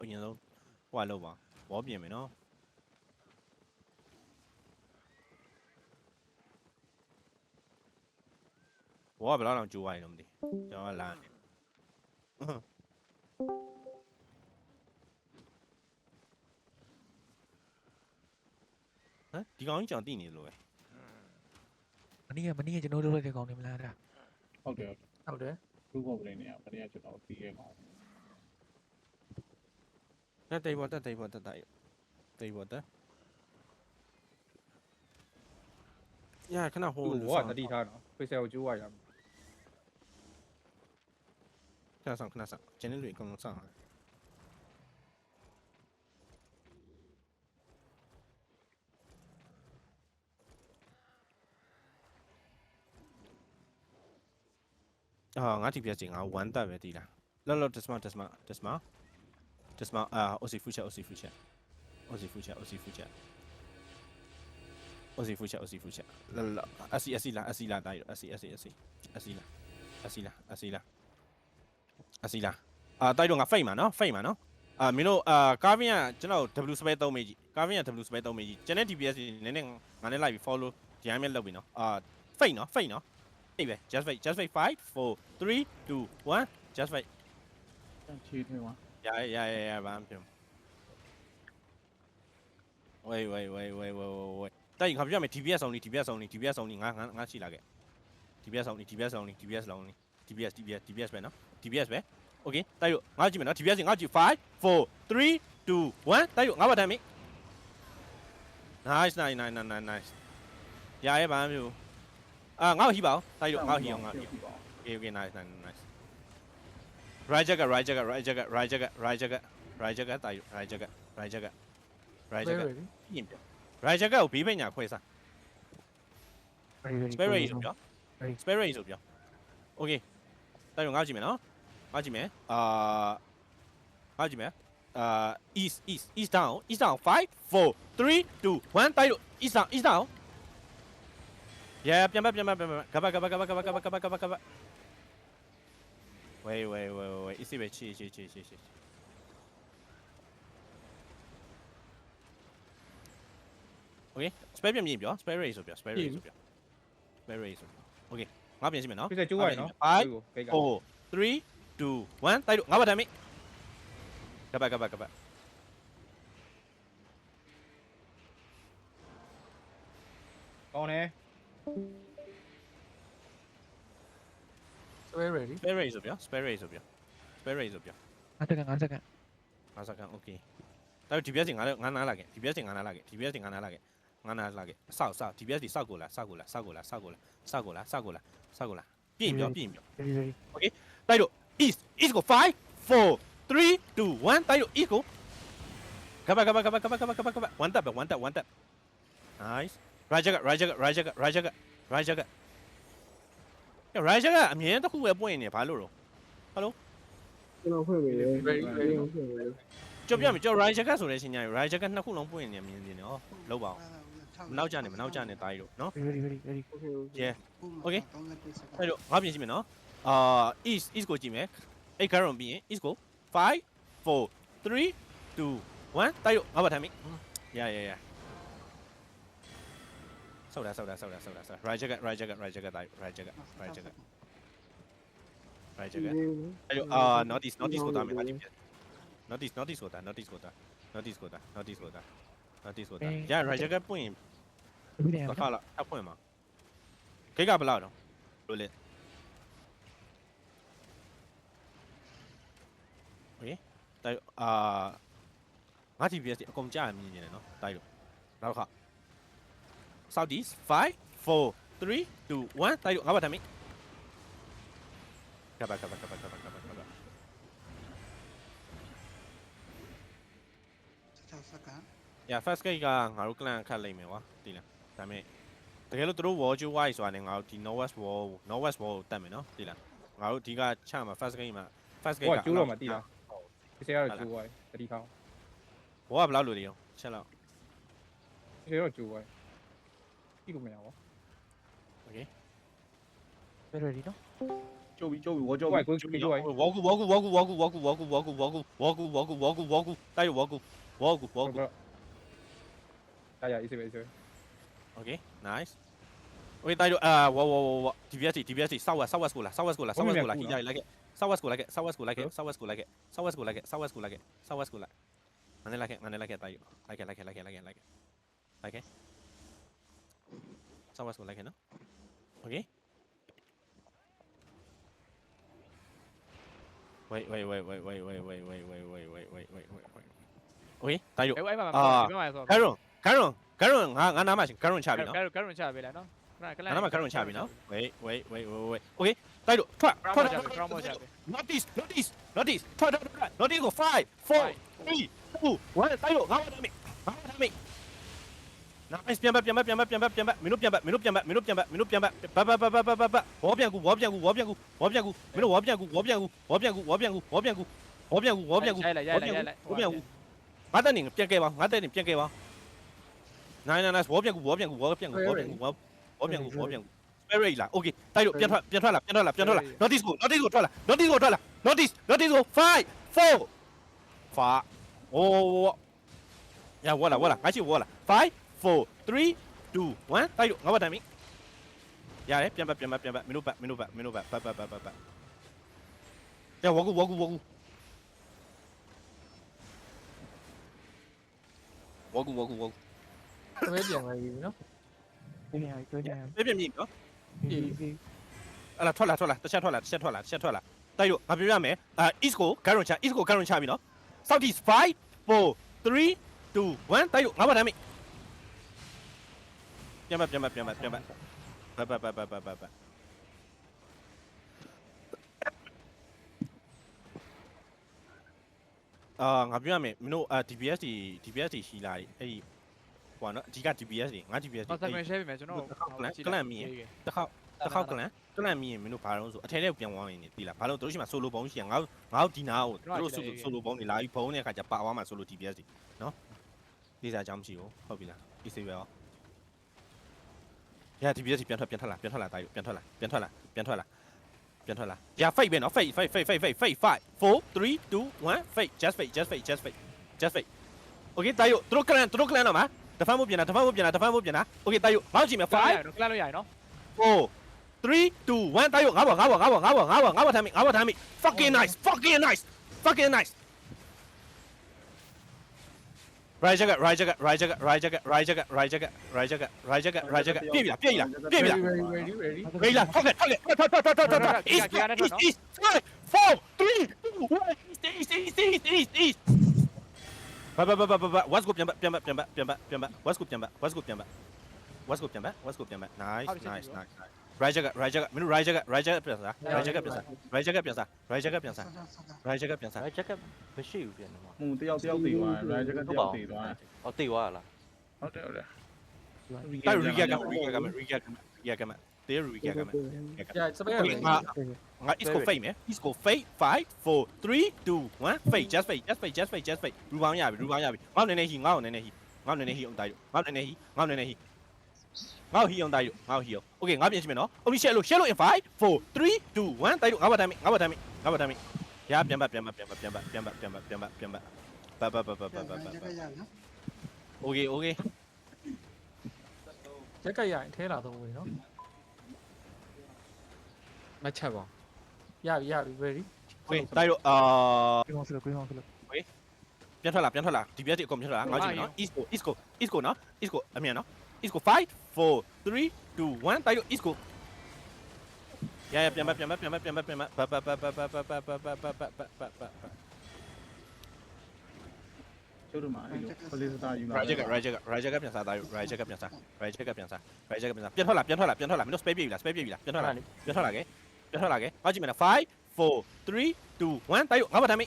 အရင်ဆုံးဟိုကလောက်ပါဘောပြင်မယ်နော်ဘောကဘယ်တော့ကြိုးဝိုင်းတော့မသိကျွန်တော်ကလာနေဟမ်ဒီကောင်ကြီးကြောင်တိနေလို့ပဲ မနေ့ကကျွန်တော်တို့လိုက်တဲ့ကောင်နေမလားဒါ ဟုတ်တယ် ဟုတ်တယ် ဘူးကုန်ပလင်းနေရမနေ့ကကျွန်တော်ပြီးခဲ့မှာ တက်တိတ်ဘောတက်တိတ်ဘောတက်တိုက်တိတ်ဘောတက်ရခဏဟို ဘောကတတိထားနော်ဖေးဆယ်ကိုကျိုးရရမယ် ခဏဆောင်ကျင်းနေလို့အကုန်လုံးဆောင်ငါတီပြစီငါ1တက်ပဲတီးလားလောဒစ်မအိုစီဖူချက်OCဖူချက်လောအစီလာတိုက်ရောအစီလာတိုက်တော့ငါဖိတ်မှာနော်မင်းတို့ကာဗင်ကကျွန်တော် W spell 3မေးကြီးကာဗင်က W spell 3မေးကြီးကျွန်တဲ့ DPS နည်းနည်းငါနဲ့လိုက်ပြီး follow ဒီအတိုင်းပဲလုပ်ပြီနော်ဖိတ်နော်အေးပဲ just wait 5 4 3 2 1 just wait ချီထွေးမှာ ရဘာမှမဖြစ်ဝေးတိုက်ငါပြမယ် DPS ဆောင်နေငါရှိလာခဲ့ DPS ဆောင်နေ DPS ပဲနော် DPS ပဲ okay တိုက်လို့ငါကြည့်မယ်နော် DPS ငါကြည့်5 4 3 2 1တိုက်လို့ငါပါတမ်းမေ nice ရရဲ့ဘာမှမဖြစ်ဘူးငါ့ကိုဟိပါအောင်တိုက်လို့ငါ့ကိုဟိအောင် okay nice right jacket တိုက်လို့right jacket ပြင်ပြ right jacket ကိုဘေးပညာခွဲစား spare rate ဆိုပြော spare rate ဆိုပြော okay တိုက်လို့ငါကြည့်မယ်နော်ငါကြည့်မယ်east down 5 4 3 2 1တိုက်လို့ east down yeah ပြန်ကပ်ဝေး easy ပဲချီ okay spare ပြင်ပြော spare rate ဆိုပြော spare rate ဆိုပြော okay ငါပြင်စီမယ်နော် ဖေးဆယ်ကျိုးရနော် 5 4 3 2 1တိုက်လို့ငါပါတမ်းမေကပ် ကောင်းတယ် spare ready spare rate ဆိုပြော 5 second 5 second okay ဒါပေမဲ့ DPS ငါနားလာခဲ့ DPS ငါနားလာခဲ့စောက် DPS စောက်ကိုလာပြင်ပြော ready okay တိုက်လို့ east ကို5 4 3 2 1တိုက်လို့ east ကိုကပ်1 tap nice right jacket အမြင်တစ်ခုပဲပွင့်နေဘာလို့တော့ ကျွန်တော်ဖွင့်ပြီလေ ready ကြော်ပြမယ်ကြော် right jacket ဆိုတဲ့ချင်းညာ right jacket နှစ်ခုလုံးပွင့်နေမြင်နေနော်လောက်ပါအောင်မနောက်ကြနဲ့တိုင်းလို့နော် ready yeah okay အဲ့တော့ငါပြင်ကြည့်မယ်နော်east ကိုကြည့်မယ်အဲ့ current ပြီးရင် east ကို5 4 3 2 1တိုက်လို့ငါပါထိုင်ပြီရဆောက်တာ right jacket တိုက် right jacket အဲ့တော့notice ကိုတာမယ် notice ကိုတာရ right jacket ပွင့်ရင် everything တစ်ခါလာအဖွင့်မှာခိတ်ကဘယ်လောက်တော့လို့လေ okay တိုက်ငါ TPS အကုန်ကြာမြင်နေတယ်နော်တိုက်လို့နောက်တစ်ခါ Southeast 5 4 3 2 1တိုက်လို့ငါပါတမ်းမိကပ် yeah first gate ကငါတို့ clan ခတ်လိုက်မယ်ကွာတည်လားဒါပေမဲ့တကယ်လို့သူတို့ wall ကျိုး wide ဆိုတာနဲ့ငါတို့ဒီ northwest wall ကိုတက်မယ်နော်တည်လားငါတို့ဒီကချမှာ first gate မှာ first gate ဘော က ကကျိုးတော့မသိလားဖေးဆယ်ကတော့ကျိုးသွားတတိထား ဘောကဘယ်လောက်လို့လဲရောချက်လောက် ဖေးဆယ်တော့ကျိုးသွားကြည့်လို့မရဘူး okay ready နော် ကျိုးပြီးဝေါ် ကျိုး ကျိုး ဝိုင်းကို ကျိုး ကျိုးဝိုင်း ဝေါကူတိုက်လို့ဝေါကူရရ easy ပဲ easy ပဲ okay nice okay တိုက်လို့ဝေါ DPS southwest ကိုလာ southwest ကိုလာခီးကြလိုက်ခဲ့ southwest ကိုလိုက်ခဲ့ငါနဲ့လိုက်ခဲ့တိုက်လို့လိုက်ခဲ့ southwest ကိုလိုက်ခဲ့နော် okay wait okay တိုက်လို့ အဲ့မှာ Caron ငါနားမှာရှင် Caron ချပြီနော် ကရုံချပေးလိုက်နော်ခဏ ငါနားမှာ Caron ချပြီနော် wait okay တိုက်လို့ထွက် notice ထွက် notice ကို5 4 3 2 1တိုက်လို့ငါဝတ်တယ်မိ nice ပြန်ပတ်မင်းတို့ပြန်ပတ်ဘောပြန်ကူမင်းတို့ဘောပြန်ကူငါတက်နေပြန်ခဲ့ပါnice ဘောပြန်ကူ spirit လာ okay တိုက်လို့ပြန်ထွက်လာ notice ကိုထွက်လာ notice ကို5 4 5 ရဝလာငါရှိဝလာ5 4 3 2 1တိုက်လို့ငါဝတ်တယ်မိရတယ်ပြန်ပတ်မင်းတို့ပတ်ရဝကူ တွဲပြန်လာပြီနော်တွဲပြန် ပြမြည်နော်အဲ့လာထွက်လာတစ်ချက်ထွက်လာတိုက်လို့ငါပြရမယ်east ကို Caron ချပြီနော် south east 5 4 3 2 1တိုက်လို့ငါဝတ်တယ်မိပြန်ပတ်ငါပြောရမယ်မင်းတို့ DPS တွေရှိလာတယ်အဲ့ဒီဟိုနော်အဓိက DPS တွေငါ DPS တော့ segment share ပေးမယ်ကျွန်တော် ကလန့်မီတစ်ခေါက်ကလန့်မီရင်မင်းတို့ဘာလို့ဆိုအထက်ထဲကိုပြန်ဝမ်းနေပြီလားဘာလို့တို့ရှိမှာ solo ဘုံရှိရငါတို့ဒီနာကိုတို့ solo ဘုံနေလာပြီးဘုံနေတဲ့အခါကျပါသွားမှာ solo DPS တွေနော်ဒီစားကြောင်းမရှိဘူးဟုတ်ပြီလား easy ပဲရောရ DPS ပြန်ထွက်လာတိုက်ပြန်ထွက်လာရ fake ပဲနော် fake 5 4 3 2 1 fake just fake okay တိုက်တို့ကလန့်တော့မှာတဖန်ဖို့ပြန်တာ okay တိုက်တို့ငါ့ကြည့်မယ်5 ကလန့်လို့ရရင်နော် 4 3 2 1တိုက်တို့ငါ့ဘောထမ်းမိ fucking nice right jacket ပြေးပြီလားပြေးလား ready လားဟုတ်ကဲ့ထွက် east 5 4 3 2 1 east what's go ပြန်ပတ် what's go ပြန်ပတ် nice right jacket မင်းတို့ right jacket ပြန်စား right jacket ပြန်စား ဂျက်ကမရှိဘူးပြန်တော့ တယောက်တည်သွားတယ် right ကတယောက်တည်သွားတယ် ဟောတိတ်သွားလား ဟုတ်တယ် တိုက် recap ကတေး recap ကြာစပယ် ငါ isco fake မယ် isco fake 5 4 3 2 1 fake just fake ရူပေါင်းရပြီငါ့နည်းနည်းဟီအောင်တိုက်လို့ငါ့နည်းနည်းဟီအောင်တိုက်လို့ okay ငါပြင်ချင်မယ်နော် only share လို့ in 5 4 3 2 1တိုက်လို့ငါ့ဘာတိုင်းမိရပြန်ပတ် okay ဂျက်ကရရင်ထဲလာတော့ဝင်နော် မချက်ပါ ရပြီ ready တိုက်လို့ကွင်းအောင်စလို့ ပြန်ထွက်လာ DPS အကုန်ပြန်ထွက်လာငါကြည့်နော် isco နော် isco အမြန်နော် isco 5 4 3 2 1တိုက်လို့ isco ရပြန်ပတ်ကျိုးတို့မှာအဲ့လို police star ယူလာ right jacket ပြန်စားပြန်ထွက်လာမင်းတို့ space ပြေးပြီလားပြန်ထွက်လာခဲ့ငါကြည့်မယ်နော်5 4 3 2 1တိုက်လို့ငါဘာတိုင်းမိ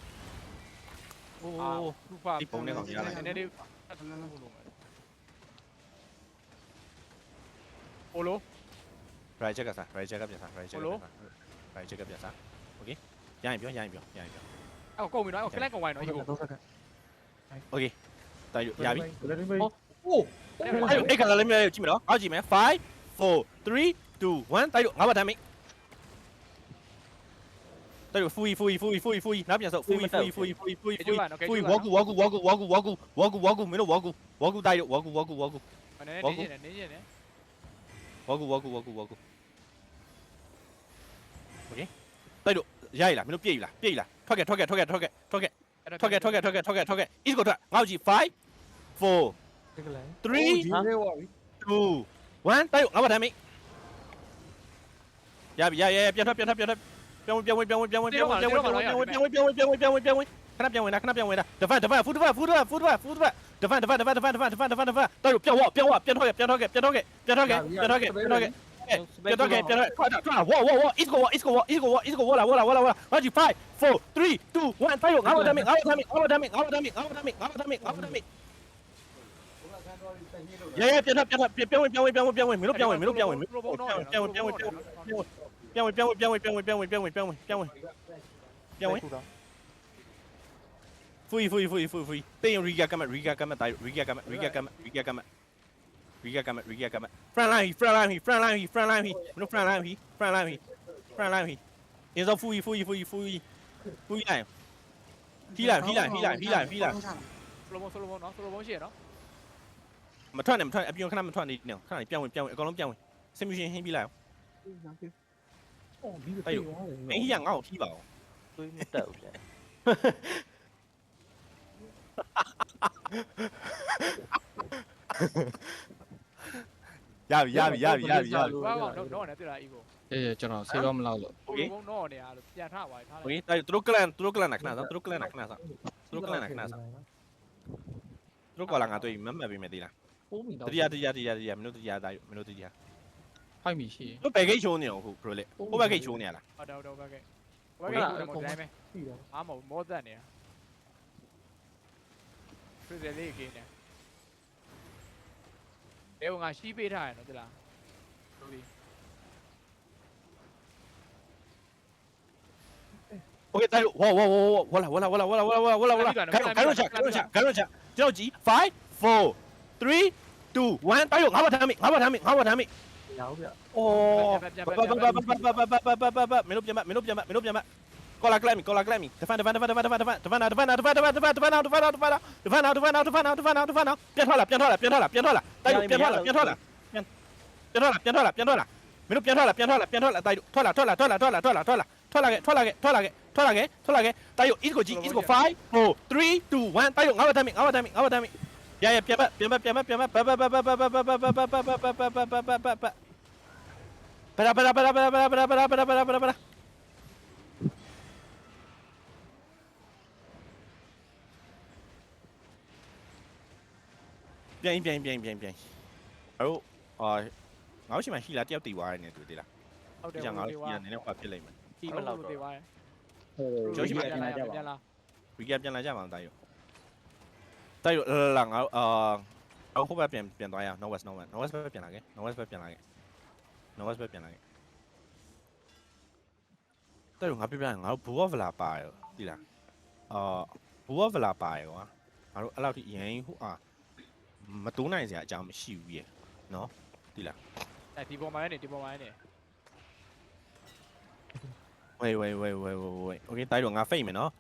အိုးဖူဖာနည်းနည်းလေးโอโล right jacket ပြန်စား okay ရရင်ပြော အော်ကုန်ပြီနော်ကလန့်ကုန်ဝိုင်းနော်ဟီကို okay တိုက်လို့ရပြီ ready ပဲ အဲ့ကလည်းမရကြည့်မယ်နော်ငါကြည့်မယ်5 4 3 2 1တိုက်လို့ငါဘာတိုင်းမိ တိုက်လို့ဖူးနောက်ပြန်ဆုပ်ဖူးဝါကူမင်းတို့ဝါကူတိုက်လို့ဝါကူ နည်းနေနေ ဝါကူတိုက်လို့ရရလားမင်းတို့ပြေးလားထွက်ခဲ့ is ကိုထွက်ငေါ့ကြည့်5 4 ဒီကလေး 3 လေးဝါပြီ 2 1တိုက်လို့ငါ့ဘာတမ်းမိရပြီပြန်ထွက်ပြန်ဝင်ခဏပြန်ဝင်တာဒဖန်ဖူးဒဖန်တိုက်လို့ပြန်ထွက်ဝါ is ကိုလာဟာကြီး5 4 3 2 1တိုက်လို့ငါ့ဘာတမ်းမိရပြန်ဝင်မင်းတို့ပြန်ဝင်ဖူးဝါတေးရီဂါကမတိုက်ရီဂါကမ front line မင်းတို့ front line အင်းစောဖူးလိုက်ဟီးလိုက် ဆိုလိုမုံနော်ရှိရနော် မထွက်နဲ့အပြင်ခဏမထွက်နေနေခဏပြန်ဝင်အကောင်လုံးပြန်ဝင် simulation ဟင်းပြီးလိုက် 哦，你个 မင်းဟီးရငါ့ကိုထိပါအောင် သွေးမတက်ဘူးပြန် ရပြီ ဘာကောင်တော့နေတွေ့လား ego ကျွန်တော်ဆေးတော့မလောက်လို့ ဆိုလိုမုံတော့နေရလို့ပြန်ထားပါထား โอเคတိုက်သူတို့ကလန်နာခဏစားသူတို့ကလန်နာခဏစားသူတို့ကလာငါတွေ့မမှတ်ပေးမယ်သေးလားတတိယမင်းတို့တတိယတိုက်မင်းတို့တတိယ ဖိုက်မီရှိ တို့ဘယ်ဂိတ်ချိုးနေအောင်ခုဘရိုလက်ဟိုဘက်ဂိတ်ချိုးနေရလား ဟုတ်ဘက်ကတိုင်းပဲအားမမောသက်နေပြည်တယ်လေးကင်းနေဘယ်ငါရှိပေးထားရနော်တိလားဟုတ်ပြီ โอเคတိုက်ဝါကန်ချကျွန်တော်ကြည့်5 4 3 2 1တိုက်ငါဘာထမ်းမိ 摇表， โอ้မင်းတို့ပြန်ကောလာကလမ်တဖန်ပြန်ထွက်လာပြန်ထွက်လာတိုက်ပြန်ထွက်လာမင်းတို့ပြန်ထွက်လာတိုက်ထွက်လာခဲ့တိုက် is ကိုကြည့် is ကို5 4 3 2 1တိုက်ငါဘာထမ်းမိရပြန်ပါပြန်အဲ့တော့ငါ့ရှိမှရှိလားတယောက်တည်သွားတယ်နေတွေ့သေးလား ဟုတ်တယ် ကြာငါ့ ဟုတ် ရှိ တယ် ရနေတော့ဖြစ်လိမ့်မယ် ဒီလိုလိုတွေပါ ပြန်လာကြပါ ပြန်လာ recap ပြန်လာကြပါအောင်တိုက်ရောလာငါဟိုဘက်ပြန်သွားရအောင် northwest ဘက်ပြန်လာခဲ့ northwest ဘက်ပြန်လာခဲ့တိုက်ရောငါပြငါတို့ Bull of Valor ပါရောသိလားBull of Valor ပါရောငါတို့အဲ့လောက်ထိရရင်ဟိုမတိုးနိုင်စရာအကြောင်းမရှိဘူးရေနော်သိလား ဒီပေါ်မှာနေဒီပေါ်မှာနေ wait okay တိုက်တော့ငါ fake မယ်နော်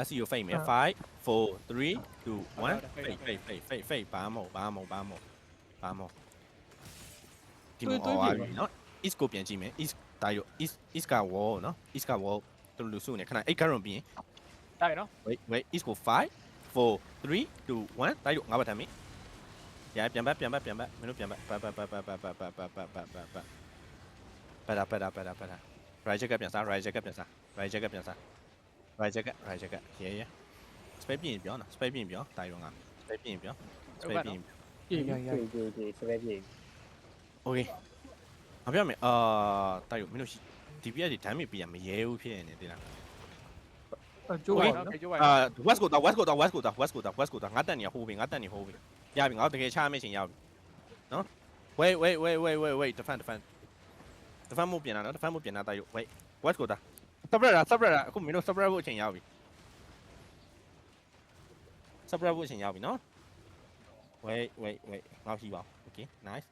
SEO fake မယ်5 4 3 2 1 fake ဘာမို့ဒီမှာဟောပြီနော် is ကိုပြန်ကြည့်မယ် is တိုက်တော့ is က wall နော် is က wall တူလူစုနေခဏအဲ့ current ပြီးရင် တိုက်နော် wait is ကို5 4 3 2 1တိုက်တော့ငါဘာထမ်းမိရပြန်ပတ်မင်းတို့ပြန်ပတ်ပါ right check ပြန်စား right check ပြန်စား right check ရေး space ပြင်ပြောနော် space ပြင်ပြောတိုက်တော့ငါ space ပြင်ပြော space ပြင် okay အပြောမယ်တိုက်တော့မင်းတို့ DPS တွေ damage ပြရမရဲဘူးဖြစ်နေတယ်လား ကျိုးပါနော်ကျိုးပါ west ကိုတော့ငါတက်နေဟိုးပြီရပြီငါတကယ်ချရမယ့်ချိန်ရောက်ပြီနော် wait defend မို့ပြန်လာနော် defend မို့ပြန်လာတိုက်ရော wait west ကိုတာ separate အခုမင်းတို့ separate ဖို့အချိန်ရောက်ပြီ separate ဖို့အချိန်ရောက်ပြီနော် wait ငါ့ရှိပါ okay nice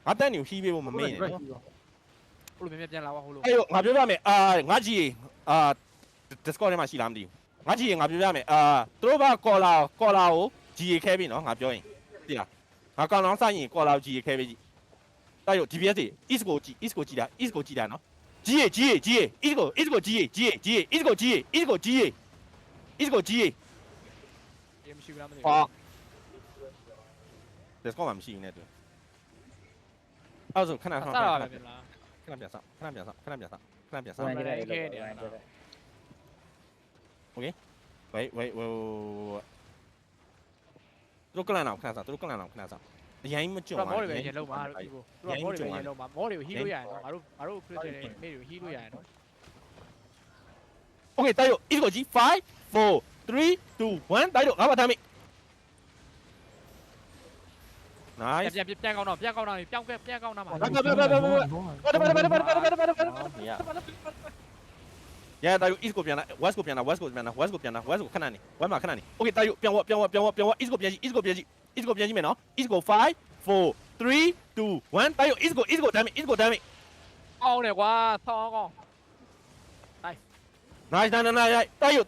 ငါတက်နေရှိပေးဖို့မမေ့နဲ့နော် ဟိုလိုပြန်လာပါဟိုလို အဲ့တော့ငါပြောပြမယ်ငါကြည့် Discord ထဲမှာရှိလားမသိဘူးငါကြည့်ရင်ငါပြောပြမယ်သူတို့ကကော်လာကို GA ခဲပြီနော်ငါပြောရင်သိလားငါကောင်လောင်းဆိုင်ရင်ကော်လာကို GA ခဲပြီတိုက်ရို DPS တွေ East ကိုကြည့်တာ East ကိုကြည့်တာနော် GA East ကို GA East ကို GA ရေမရှိဘူးလားမသိ ဟာ ဘူး Discord မှာမရှိဘူးနဲ့တူအဲ့ဆိုခဏ စတာပဲပြင်လား ခဏပြန်ဆောက်ဝိုင်းကြည့်လိုက်လို့ဝိုင်းကြည့်လိုက် wait သူတို့ကလန်အောင်ခဏဆောက်အရင်မကြုံ တော့မောတွေပဲရေလုံးမှာဒီကိုသူကမောတွေပဲရေလုံးမှာမောတွေကိုဟီးလို့ရရင်တော့ငါတို့ခရစ်တဲ့မေတွေကိုဟီးလို့ရရင်တော့ Okay တိုက်ရို East ကိုကြည့်5 4 3 2 1တိုက်ရိုငါပါထားမိ Nice ပြန်ကောင်းတော့ပြန်ကောင်းတော့ပြန်ကောင်းတော့မှာ ရဲတိုက်ရို East ကိုပြန်လာ West ကိုပြန်လာ West ကိုခဏနေ West မှာခဏနေ Okay တိုက်ရိုပြန်ဝ East ကိုပြန်ကြည့်မယ်နော် East ကို5 4 3 2 1တိုက်ရို East ကိုတမ်းမိ အောင်းတယ်ကွာဆောင်းကောင်း Nice တိုက်ရို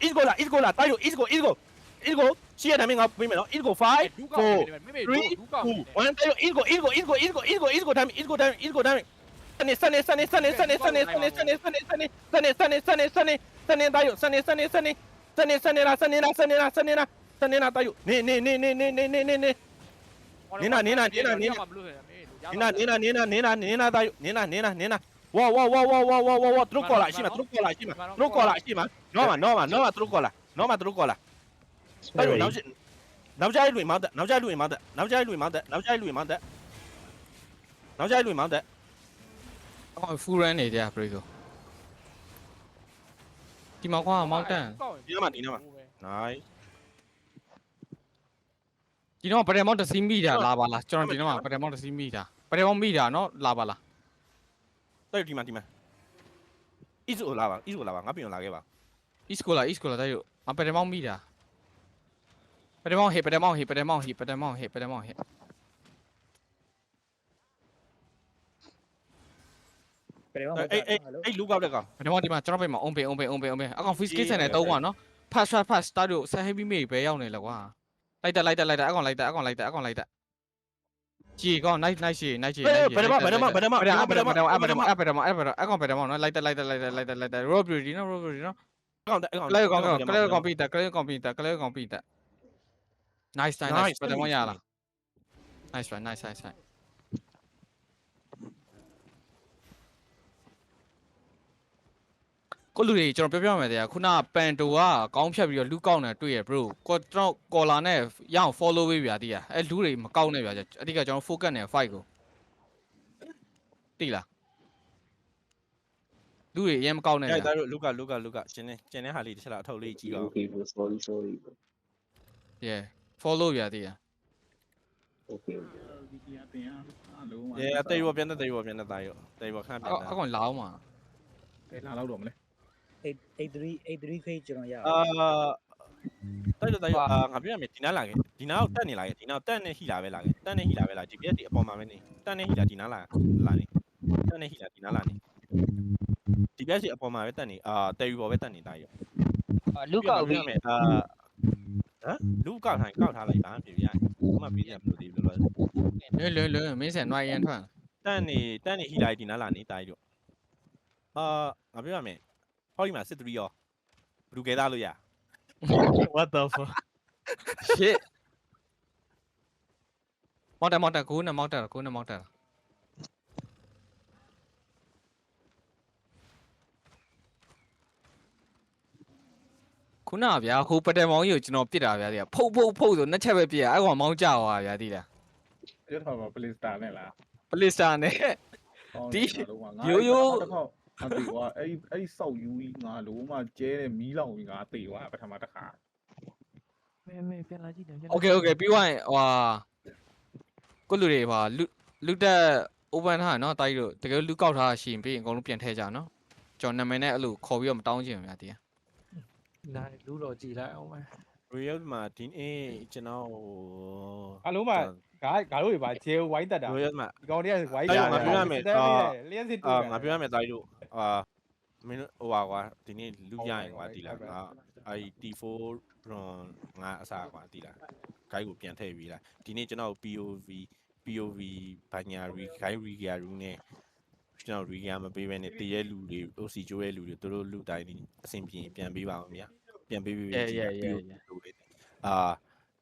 East ကိုလာတိုက်ရို East ကိုရှေ့ရတမ်းမိငါပေးမယ်နော် East ကို5 ဒူးကောင်းနေမိမိဒူးကောင်းနေ 1တိုက်ရို East ကိုတမ်းမိစနေတိုက်ရိုစနေလာတိုက်ရိုနေဝါသူတို့ကော်လာရှိမှာနော်မှာသူတို့ကော်လာတိုက်ရိုနောက်ကျလွင်မောင်းတဲ့ အော် full run နေကြ break ကိုဒီမှာကွာ mountain ဒီမှာ nice ဒီတော့ပဒယ်မောင်းတစီးမိတာလာပါလားကျွန်တော်ဒီတော့ပဒယ်မောင်းတစီးမိတာပဒယ်မောင်းမိတာနော်လာပါလား တိုက်ရိုဒီမှာ East ကိုလာပါငါပြင်လာခဲ့ပါ east ကိုလာတိုက်ရိုအပဒယ်မောင်းမိတာပဒယ်မောင်းဟေပဒယ်မောင်းဟေ အဲ့လူကောက်တဲ့ကောင် ပဒယ်မောင်းဒီမှာကျွန်တော်ပြမှာ on pay အကောင် fish case နဲ့တုံးပါနော် pass တာတို့ set heavy မိပဲရောက်နေလဲကွာလိုက်တက်အကောင်လိုက်တက်ကြည်ကော nice ဘယ်တော့မှ အကောင်ပဒယ်မောင်းနော်လိုက်တက် road beauty နော် ကလေးကောင်ပြီးတာ nice ပဒယ်မောင်းရလား nice ကိုလူတွေကျွန်တော်ပြောမယ်တရားခုနပန်တိုကကောင်းဖြတ်ပြီးတော့လူကောက်နေတွေ့ရ bro ကျွန်တော်ကော်လာနဲ့ရအောင် follow ပေးပြတည်ရအဲလူတွေမကောက်နဲ့ပြအတိကကျွန်တော် focus နေ fight ကိုတိလားလူတွေအရင်မကောက်နဲ့ အဲ့ဒါလူကကျင်းနေဟာလေးတစ်ချက်လောက်အထုပ်လေးကြီးတော့ Okay bro sorry bro yeah follow ပြတည်ရ okay တေးရပြန်တဲ့ခဏပြန် အကောင်လောင်းမှာ လာတော့မလဲ83 ခေကျွန်တော်ရတိုက်ငါပြောရမယ်ဒီနားလာခဲ့ဒီနားကိုတက်နေလာခဲ့ဒီနားတက်နေဟိလာပဲလာခဲ့တက်နေဟိလာပဲလာ GPS ဒီအပေါ်မှာပဲနေတက်နေဟိလာဒီနားလာနေတက်နေဟိလာဒီနားလာနေ GPS ဒီအပေါ်မှာပဲတက်နေတယ်ယူပေါ်ပဲတက်နေတိုက်ရော လူကောက်ပြီး ဟမ်လူကောက်ထားလိုက်ပါပြပြရဘာမှပြေးရမလို့သေးဘူးလို့ လွန်းမင်းဆန်နှွားရန်ထွက် တက်နေဟိလာဒီနားလာနေတိုက်ရောငါပြောရမယ်ဟောဒီမှာစစ်3ရောဘလူကဲသားလို့ရ what the fuck shit မော်တာကိုနဲ့မော်တာခုနဗျာဟိုပဒယ်မောင်းကြီးကိုကျွန်တော်ပြစ်တာဗျာဒီကဖုတ်ဆိုနှစ်ချက်ပဲပြစ်ရအဲ့ကောင်မောင်းကြသွားဗျာဒီလား ရထားပါ play star နဲ့လား ပလစ်စတာနဲ့ ရိုးရိုး ငါတေကွာအဲ့စောက်ယူကြီးငါလုံးဝကျဲတဲ့မီးလောင်ကြီးငါတေကွာပထမတစ်ခါ မေပြန်လာကြည့်တယ် okay ပြီးသွားရင်ဟွာကိုလူတွေဟွာလူတက် open ထားနော်တာကြီးတို့တကယ်လူကောက်ထားရှိရင်ပြီးရင်အကုန်လုံးပြန်ထည့်ကြနော်ကျွန်တော်နာမည်နဲ့အဲ့လိုခေါ်ပြီးတော့မတောင်းချင်ဘူးဗျာဒီက နိုင်လူတော့ကြည်လိုက်အောင်မယ် real မှာဒီနေ့ကျွန်တော် အလုံးမှာ ငါတို့တွေပါဂျဲဝိုင်းတက်တာ Royal မှာ ဒီကောင်တွေကဝိုင်း အဲ့ တာ တော့ငါပြောရမယ် လျှက်စစ်တူ ငါပြောရမယ်တိုက်တို့မင်းဟိုကွာဒီနေ့လူရရင်ကွာဒီလားငါအဲ့ T4 run ငါအစားကွာဒီလား guide ကိုပြန်ထည့်ပြီးလားဒီနေ့ကျွန်တော် POV ဘာညာ guide regear room နဲ့ကျွန်တော် regear မပေးဘဲနဲ့တရဲလူတွေ OC ကျိုးရဲ့လူတွေသူတို့လူတိုင်းအဆင်ပြေပြန်ပေးပါအောင်ဗျာပြန်ပေးပြီး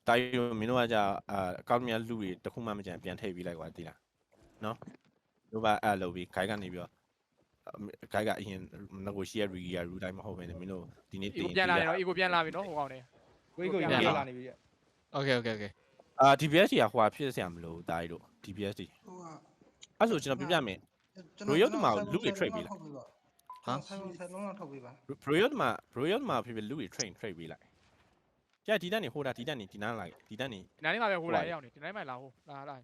တိုက်တို့မင်းတို့ကကြာအကောင့်များလူတွေတခုမှမကြံပြန်ထည့်ပြီးလိုက်ကွာဒီလားနော်တို့ပါအဲ့လိုပြီး guide ကနေပြီးတော့ guide ကအရင်ငကိုရှိရ regear room တိုင်းမဟုတ်ဘဲနဲ့မင်းတို့ဒီနေ့ ego ပြန်လာတယ်နော် ego ပြန်လာပြီနော်ဟိုကောင်နေ ကိုကြီးကိုရလာနေပြီ Okay ，DPS ကြီးကဟိုဖြစ်စရာမလိုတားတို့ DPS ကြီးအဲ့ဆိုကျွန်တော်ပြပြမယ် Royal မှာလူတွေ trade ပေးလိုက် ဆက်လုံးလောက်ထုတ်ပေးပါ Royal မှာဖြစ်လူတွေ trade ပေးလိုက်ကြက်ဒီတက်နေဟိုတာဒီတက်နေဒီနားလိုက်ဒီတက်နေ ဒီနေ့မှပဲဟိုလာရောက်နေဒီနေ့မှလာဟိုလာတက်ရ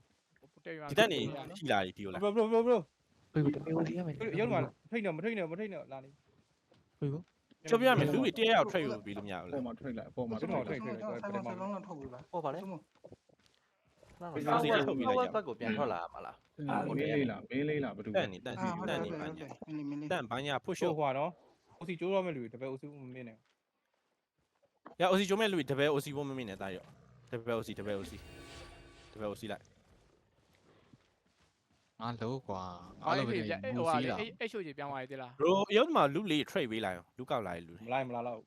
ဒီတက်နေရှိလာပြီဒီလိုလား bro ဘယ်ကိုတမီးဝင်ရမယ် ရုပ်မှာထိတ်နေမထိတ်နေလာနေ ဘယ်ကို ကျွန်တော်ပြရမယ်လူတွေတရားရောက် trade ပေးလို့မရဘူး ပေါ် လား မှာထိတ်လိုက်ပေါ်မှာကျွန်တော်ထိတ်ထိတ် ဆက်လုံးလောက်ထုတ်ပေးပါ ဟောပါလေ ကျွန်တော် ဟောဘက်ကိုပြန်ထွက်လာမှာလား မင်းလေးလားဘာတူ တက်နေဘာညာတန်ဘာညာ push ရှိုးဟွာနော် OC ကျိုးတော့မဲ့လူတပည့် OC မမင်းနဲ့ ရ OC ကျုံးမဲ့လူတွေတပည့် OC ဖို့မမင်းနဲ့တားရောတပည့် OC လိုက် ငါလို့ကွာ အား အား လုံး လုံးပဲ ပြ မူ ဟို စီးလာ အဲ့ရှိုးကြီးပြောင်းသွားသေးလား bro ရုပ်မှာလူလေး trade ပေးလိုက်အောင်လူကောက်လာလူ မလိုက်မလားလောက်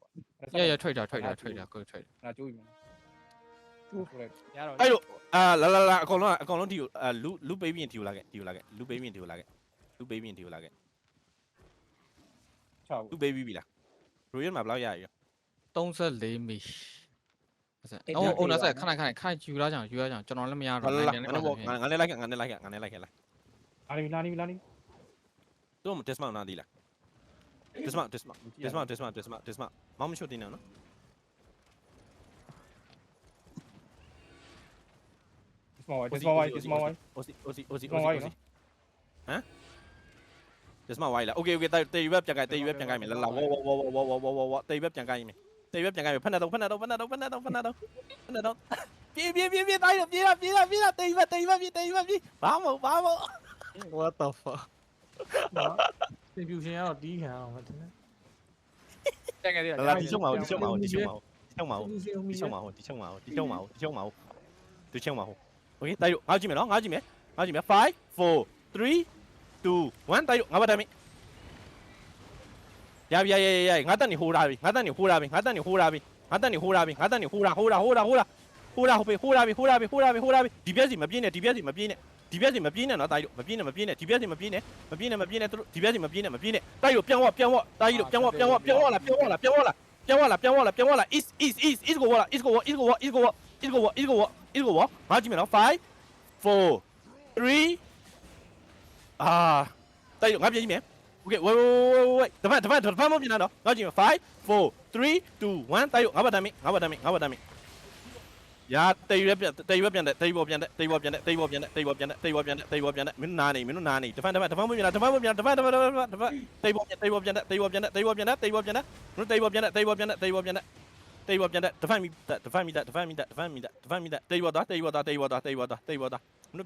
ရထွက်တာကိုထွက် ငါကျိုးပြီကျိုးဆိုလိုက် ရတော့ အဲ့လိုလာအကုန်လုံးဒီလူပေးပြီးရင်ဒီကိုလာခဲ့လူပေးပြီးရင်ဒီကိုလာခဲ့ 6 လူပေးပြီးပြီလား Royal မှာဘယ်လောက်ရရ 34မီအိုနာဆက်ခဏယူရကြအောင်ကျွန်တော်လည်းမရတော့ ငါလည်းလိုက်ခဲ့လာ လာနေ တို့မ dismount နားဒီလား dismount မောင်မရှို့တင်နေနော် small white OC ဟမ် dismount ဝိုင်းလား okay တေယူဘက်ပြန်ကိုက်မယ်လာဝဝတေယူဘက်ပြန်ကိုက်မယ်ဖက်နေတော့ပြေးတိုင်းတော့ပြေးဘာမို့ What the fuck သင်ပြူရှင်ကတော့တီးခံအောင်မတင်နဲ့ တက်ခဲ့သေးတယ် လာဒီချုံမအောင်ဒီချုံမအောင် Okay တိုက်လို့ငါကြည့်မယ်နော်ငါကြည့်မယ်5 4 3 2 1တိုက်လို့ငါဘာတမ်းမရငါတက်နေဟိုးတာပြီဒီပြက်စီမပြင်းနဲ့နော်တိုက်လို့မပြင်းနဲ့ဒီပြက်စီမပြင်းနဲ့သူတို့ဒီပြက်စီမပြင်းနဲ့တိုက်လို့ပြန်ဝတိုက်လို့ပြန်ဝလာ is go ငါကြည့်မယ်နော်5 4 3တိုက်လို့ငါပြန်ကြည့်မယ် Okay wait တပတ်မပြင်းတော့ငါကြည့်မယ်5 4 3 2 1တိုက်လို့ငါဘာတမ်းမရတေရွက်ပြန်တဲ့တေဘောပြန်တဲ့မင်းနာနေတပတ်မပြင်းလားတပတ်တေဘောပြန်တဲ့မင်းတေဘောပြန်တဲ့တေဘောပြန်တဲ့တဖန်မီတေဘောသားမင်း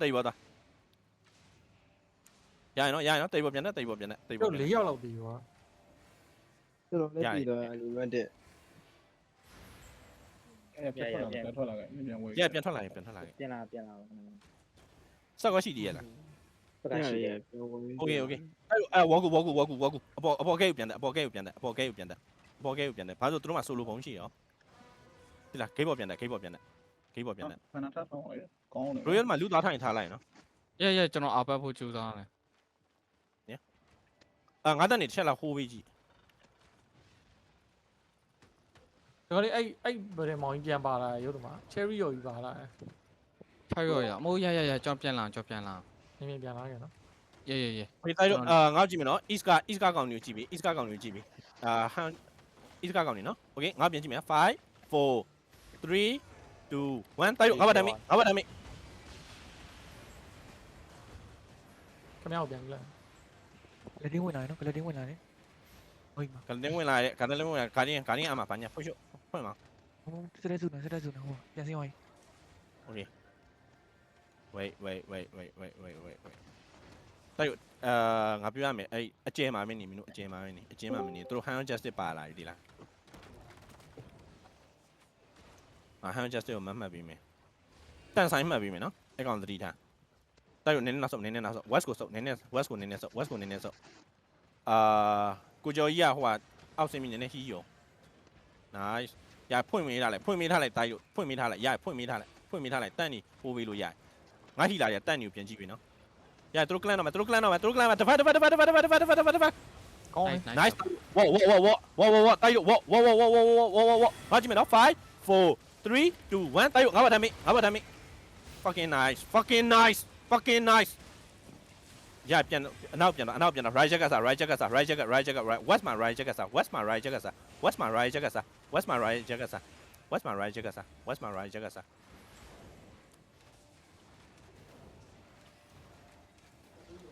တေဘောသားရရင်နော်တေဘောပြန်တဲ့ တို့4ယောက်လောက်ပြီးသွား တော်တော်လက်ပြီးတော့လူမတ်တဲ့ ပြန်ထွက်လာခဲ့ပြန်ဝေး ပြန်ထွက်လာခဲ့ ပြန်လာ ဆောက်ကရှိသေးရလား ပကရှိရပြောဝင် Okay အဲ့ဝါကူအပေါ်ကဲပြန်တယ်ဘာလို့သူတို့မှာ solo ဘုံရှိရောဒီလားဂိတ်ပေါ်ပြန်တယ် ဖန်တာထောင်းလိုက်ကောင်းတယ် Royal မှာလူသားထိုင်ထားလိုက်နော် ကျွန်တော်အပတ်ဖို့ကြိုးစားတယ် ငါတက်နေတစ်ချက်လောက်ဟိုးပေးကြည့် ဒါကြလေအဲ့ဗရမောင်ကြီးပြန်ပါလာရုပ်တမှာ cherry ရော်ကြီးပါလာ ထိုက်ရောရမိုးရကျွန်တော်ပြန်လာ နင်းပြန်လာခဲ့နော် ရ ဟိုတိုက်တော့ငါကြည့်မယ်နော် East ကောင်မျိုးကြည့်ပြီ East ကောင်မျိုးကြည့်ပြီဟန် East ကောင်နေနော် Okay ငါပြန်ကြည့်မယ်5 4 3 2 1တိုက်တော့ငါဘာတမ်းမ ခမရပြန်ကြည့်လိုက် လက်တင်းဝင်လာနော်လက်တင်းဝင်လာတယ်ဟိုမှာ ကနေဝင်လာတဲ့ကာရင်းအမှာဘာညာဖွင့်မှာ စတဲ့စုနော်ဟိုပြန်စင်းဝိုင်း Okay wait တိုက်ငါပြောရမယ်အဲ့အကျဲမှာမင်းနေမင်းတို့အကျဲမှာမင်းနေအကျဲမှာမင်းနေသူတို့ hand justice ပါလာပြီဒီလားhand justice ကိုမှတ်ပြီးမယ်တန်ဆိုင်မှတ်ပြီးမယ်နော်အဲ့ကောင်သတိထားတိုက်ရိုက်နည်းနည်းနောက်ဆုတ်နည်းနည်းနောက်ဆုတ် west ကိုဆုတ်နည်းနည်း west ကိုနည်းနည်းဆုတ် west ကိုနည်းနည်းဆုတ်ကိုကျော်ကြီးကဟိုကအောက်ဆင်းပြီးနည်းနည်းဟီးရော nice ရဖွင့်မေးထားလိုက်တိုက်ရိုက်ဖွင့်မေးထားလိုက်ရဖွင့်မေးထားလိုက်တန့်နေပိုးပေးလို့ရငါဟီလာရတန့်နေကိုပြန်ကြည့်ပြီနော်ရသူတို့ကလန်တော့မယ်တဖက် ကောင်း nice whoaတိုက်ရိုက် whoa ငါကြည့်မယ်နော်5 4 3 2 1တိုက်ရိုက်ငါဘာတမ်းမေး fucking nice ရပြန်အနောက်ပြန်တော့ right check ကစား right check west မှာ right check ကစား west မှာ right check ကစား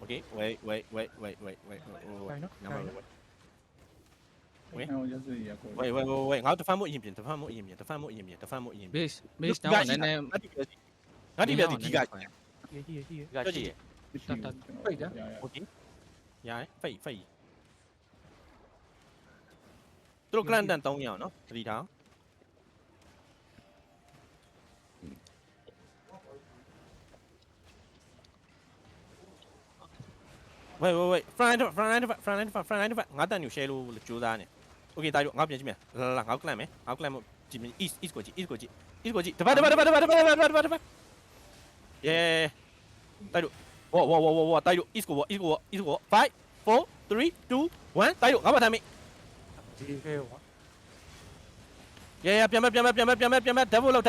okay wait ကျွန်တော်ရစရကို wait ငါတဖန်မှုအရင်ပြင် base တော့နည်းနည်း ငါဒီပြစီဒီက ရေးကြည့် ကြောက်ကြည့် Okay. Yeah, fake. သူတို့ကလန်တန်3ရောက်နော်သတိထားဝေး front ငါတန်ညူ share လို့ကြိုးစားနေ okay တိုက်တော့ငါပြန်ကြည့်မယ်လာငါကလန်မယ်ငါကလန်မို့ကြည့် east ကိုကြည့်တပတ် yeah တိုက်တော့ Whoa, Tayo, East go, 5, 4, 3, 2, 1, Tayo, ngapa tami? ဒီဖေးကွာ Yeah, ပြန်မဲ့ double low,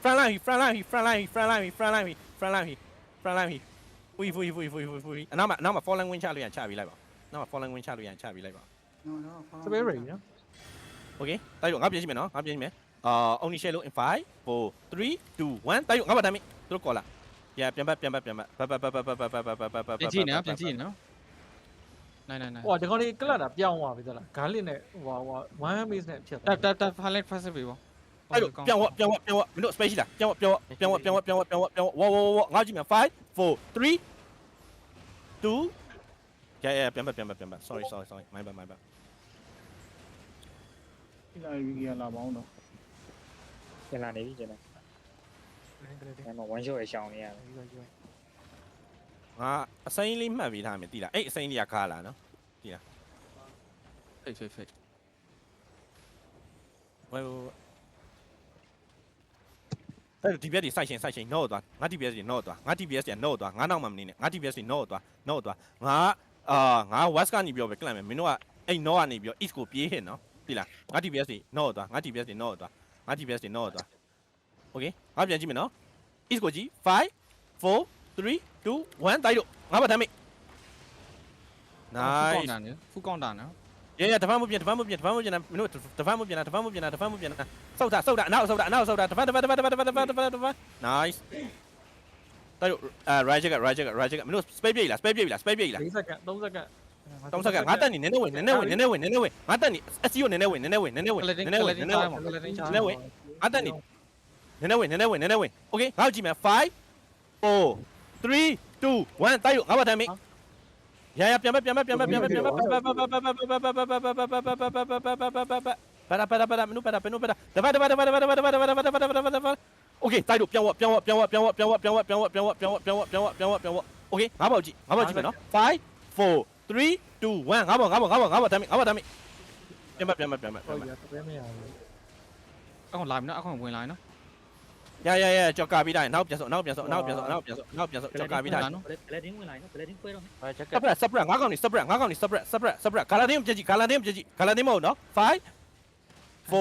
front line, we, နောက်မှာ falling win ချလို့ရချပြီးလိုက်ပါနောက်မှာ falling win ချလို့ရချပြီးလိုက်ပါ စပယ်ရိနော် Okay, Tayo, ငါပြန်ကြည့်မယ်နော်ငါပြန်ကြည့်မယ်only share low in 5, 4, 3, 2, 1 Tayo, ngapa tami? သူတို့ကော်လာ Yeah, ပြန်မဲ့ ပြန်ကြည့်နော်နိုင် ဟိုဒီကောင်လေးကလတ်တာပြောင်းသွားပြီသလားဂါလစ်နဲ့ဟို1 base နဲ့ဖြစ်သွား တက် highlight first ပြီပေါ့ အဲ့လိုပြောင်းဝမင်းတို့ space ရှိလားပြောင်းဝငါကြည့်မယ်5 4 3 2 yeah ပြန် sorry my bad ဒီလာရီကလာပေါင်းတော့ ကျန်လာနေပြီကျွန်တော်အဲ့မှာ1 shot ရရှောင်းနေရတယ် ငါအစိမ်းလေးမှတ်ပြီးထားမယ်တိလားအဲ့အစိမ်းလေးကခါလာနော် ဖိတ် ဝဲအဲ့ဒီပြက်ဒီစိုက်ရှင်နော့သွားငါ DPS တွေနော့သွားငါ DPS တွေနော့သွားငါနောက်မှမနေနဲ့ငါ DPS တွေနော့သွားငါ west ကနေပြောပဲကလန်မယ်မင်းတို့ကအဲ့ north ကနေပြော east ကိုပြေးဟင်နော်တိလားငါ DPS တွေနော့သွားငါ DPS တွေနော့သွား okay ငါပြန်ကြည့်မယ်နော် east ကိုကြည့်5 4 3 2 1တိုက်လို့ငါဘာတမ်းမေး nice ဖူကောင်းတာနော် yeah တဖန်မပြန်မင်းတို့တဖန်မပြန်စောက်တာအနောက်စောက်တာတဖန် nice တိုက်လို့right check မင်းတို့ space ပြေးလား 3စက္ကန့်ငါတက်နေနည်းနည်းဝင်ငါတက်နေ SC ကိုနည်းနည်းဝင်ငါတက်နေနည်းနည်းဝင် okay ငါကြည့်မယ်5 4 3 2 1တိုက်လို့ငါဘာတမ်းမေးရပြန်မင်းတို့ပါမင်းတို့တဖန်okay တိုက်လို့ပြောင်း okay ငါပေါ့ကြည့်မယ်နော်5 4 3 2 1ငါပေါ့တမ်းမေးပြန်မ ဟုတ်ရတပယ်မရဘူး အခုလာပြီနော်အခုဝင်လာပြီနော် ရကြော်ကာပြီးတိုင်းနောက်ပြန်စောကြော်ကာပြီးတိုင်း Paladin ဝင်လာနော် Paladin ခွဲတော့မယ် right check separate ငါကောင်နေ separate ဂါလာတင်းပြကြည့်ဂါလာတင်းမဟုတ်နော်5 4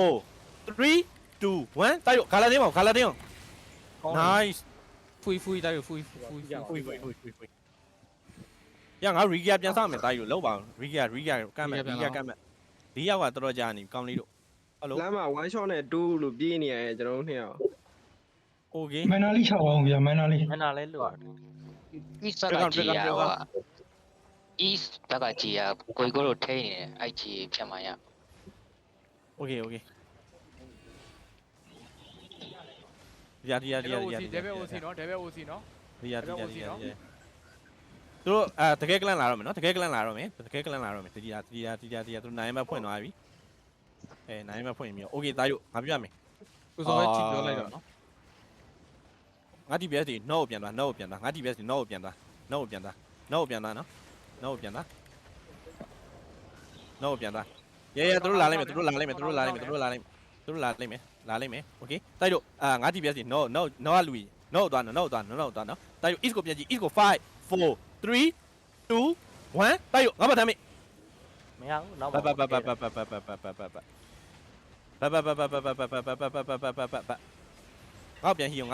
3 2 1တိုက်လို့ဂါလာတင်း nice ဖူတိုက်ဖူ ရငါရီဂီယာပြန်စမယ်တိုက်လို့လောက်ပါရီဂီယာကမ်းမယ်ဒီယောက်ကတော်တော်ကြာနေကောင်းလေးတို့ဟယ်လို လမ်းမှာ1 shot နဲ့2လို့ပြေးနေရတယ်ကျွန်တော်တို့နှစ်ယောက် okay မန်နာလေး6အောင်ဗျာမန်နာလေး မနာလဲလို့ East ဘက်ကကြီးရဟို East ဘက်ကကြီးရကိုကိုတို့ထိနေတယ်အဲ့ကြီးဖြတ်မှရ okay ဒီရ Devil OC နော် Devil OC နော် ဒီရသူတို့တကယ်ကလန်လာတော့မယ်နော်တကယ်ကလန်လာတော့မယ်တကယ်ကလန်လာတော့မယ်ဒီရသူနိုင်မဲ့ဖွင့်သွားပြီနိုင်မဲ့ဖွင့်ပြီโอเคသားတို့ငါပြမယ် ကိုစောပဲကြည့်ပြောလိုက်တော့နော် ငါ DPS တွေ no ကိုပြန်သွား no ကိုပြန်သွားငါ DPS တွေ no ကိုပြန်သွား no ကိုပြန်သွား no ကိုပြန်သွားနော် no ကိုပြန်သွား no ကိုပြန်သွားရဲသူတို့လာလိမ့်မယ်သူတို့လာလိမ့်မယ်သူတို့လာလိမ့်မယ်သူတို့လာလိမ့်မယ်သူတို့လာလိမ့်မယ်လာလိမ့်မယ်โอเคတိုက်တို့ငါ DPS တွေ no ကလူကြီး no သွားနော် no သွားနော် no သွားနော်တိုက်တို့ east ကိုပြန်ကြည့် east ကို5 4 3 2 1တိုက်တို့ငါဘာတမ်းမေး မရဘူးနောက် ငါပြန်ဟီအောင်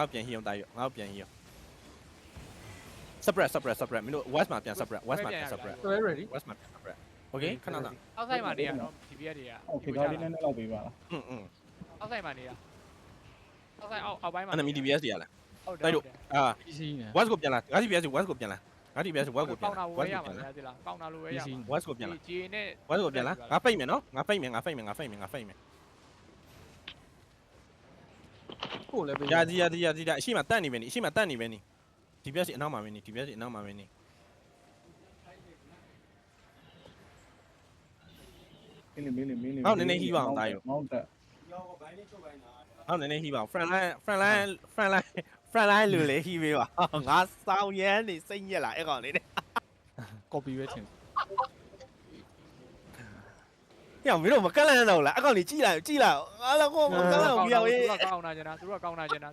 တိုက်ရောငါပြန်ဟီအောင် separate မင်းတို့ west မှာပြန် separate west မှာပြန် separate တွဲ ready west မှာပြန် separate okay ခဏခဏ အောက်ဆိုင်မှာနေရနော် DPS တွေက ဟုတ်ခေတ်လေးနဲ့လောက်ပေးပါလား အောက်ဆိုင်မှာနေရအောက်ဆိုင်အောက်ပိုင်းမှာ enemy DPS တွေရလား ဟုတ်တယ် တိုက်တို့ PC နဲ့ west ကိုပြန်လာငါ DPS west ကိုပြန်လာငါ DPS west ကိုပြန် ပေါင် လာ တာဝယ်ရမှာလားဒီလားပေါင်တာလိုဝယ်ရမှာ west ကိုပြန်လာ G နဲ့ west ကိုပြန်လာငါဖိတ်မယ်နော်ငါဖိတ်မယ် ကိုလည်းပေး ရာဒီအရှိမတက်နေပဲနေ DPS အနောက်မှာပဲနေ DPS အနောက်မှာပဲနေ မင်းလေး ဟုတ်နည်းနည်းဟီးပါအောင်တာရော မောင်းတက် ဟုတ်နည်းနည်းဟီးပါအောင် front line လူလေဟီးပေးပါငါစောင်းရမ်းနေစိတ်ညက်လာအဲ့ကောင်လေးတဲ့ copy ပဲထင် ညမင်းတို့မကလန့်တော့လားအဲ့ကောင်လေးကြည့်လိုက်ငါလည်းကိုမကလန့်ဘူးပြောရေး သူကကောင်းနာကျင်တာသူကကောင်းနာကျင်တာ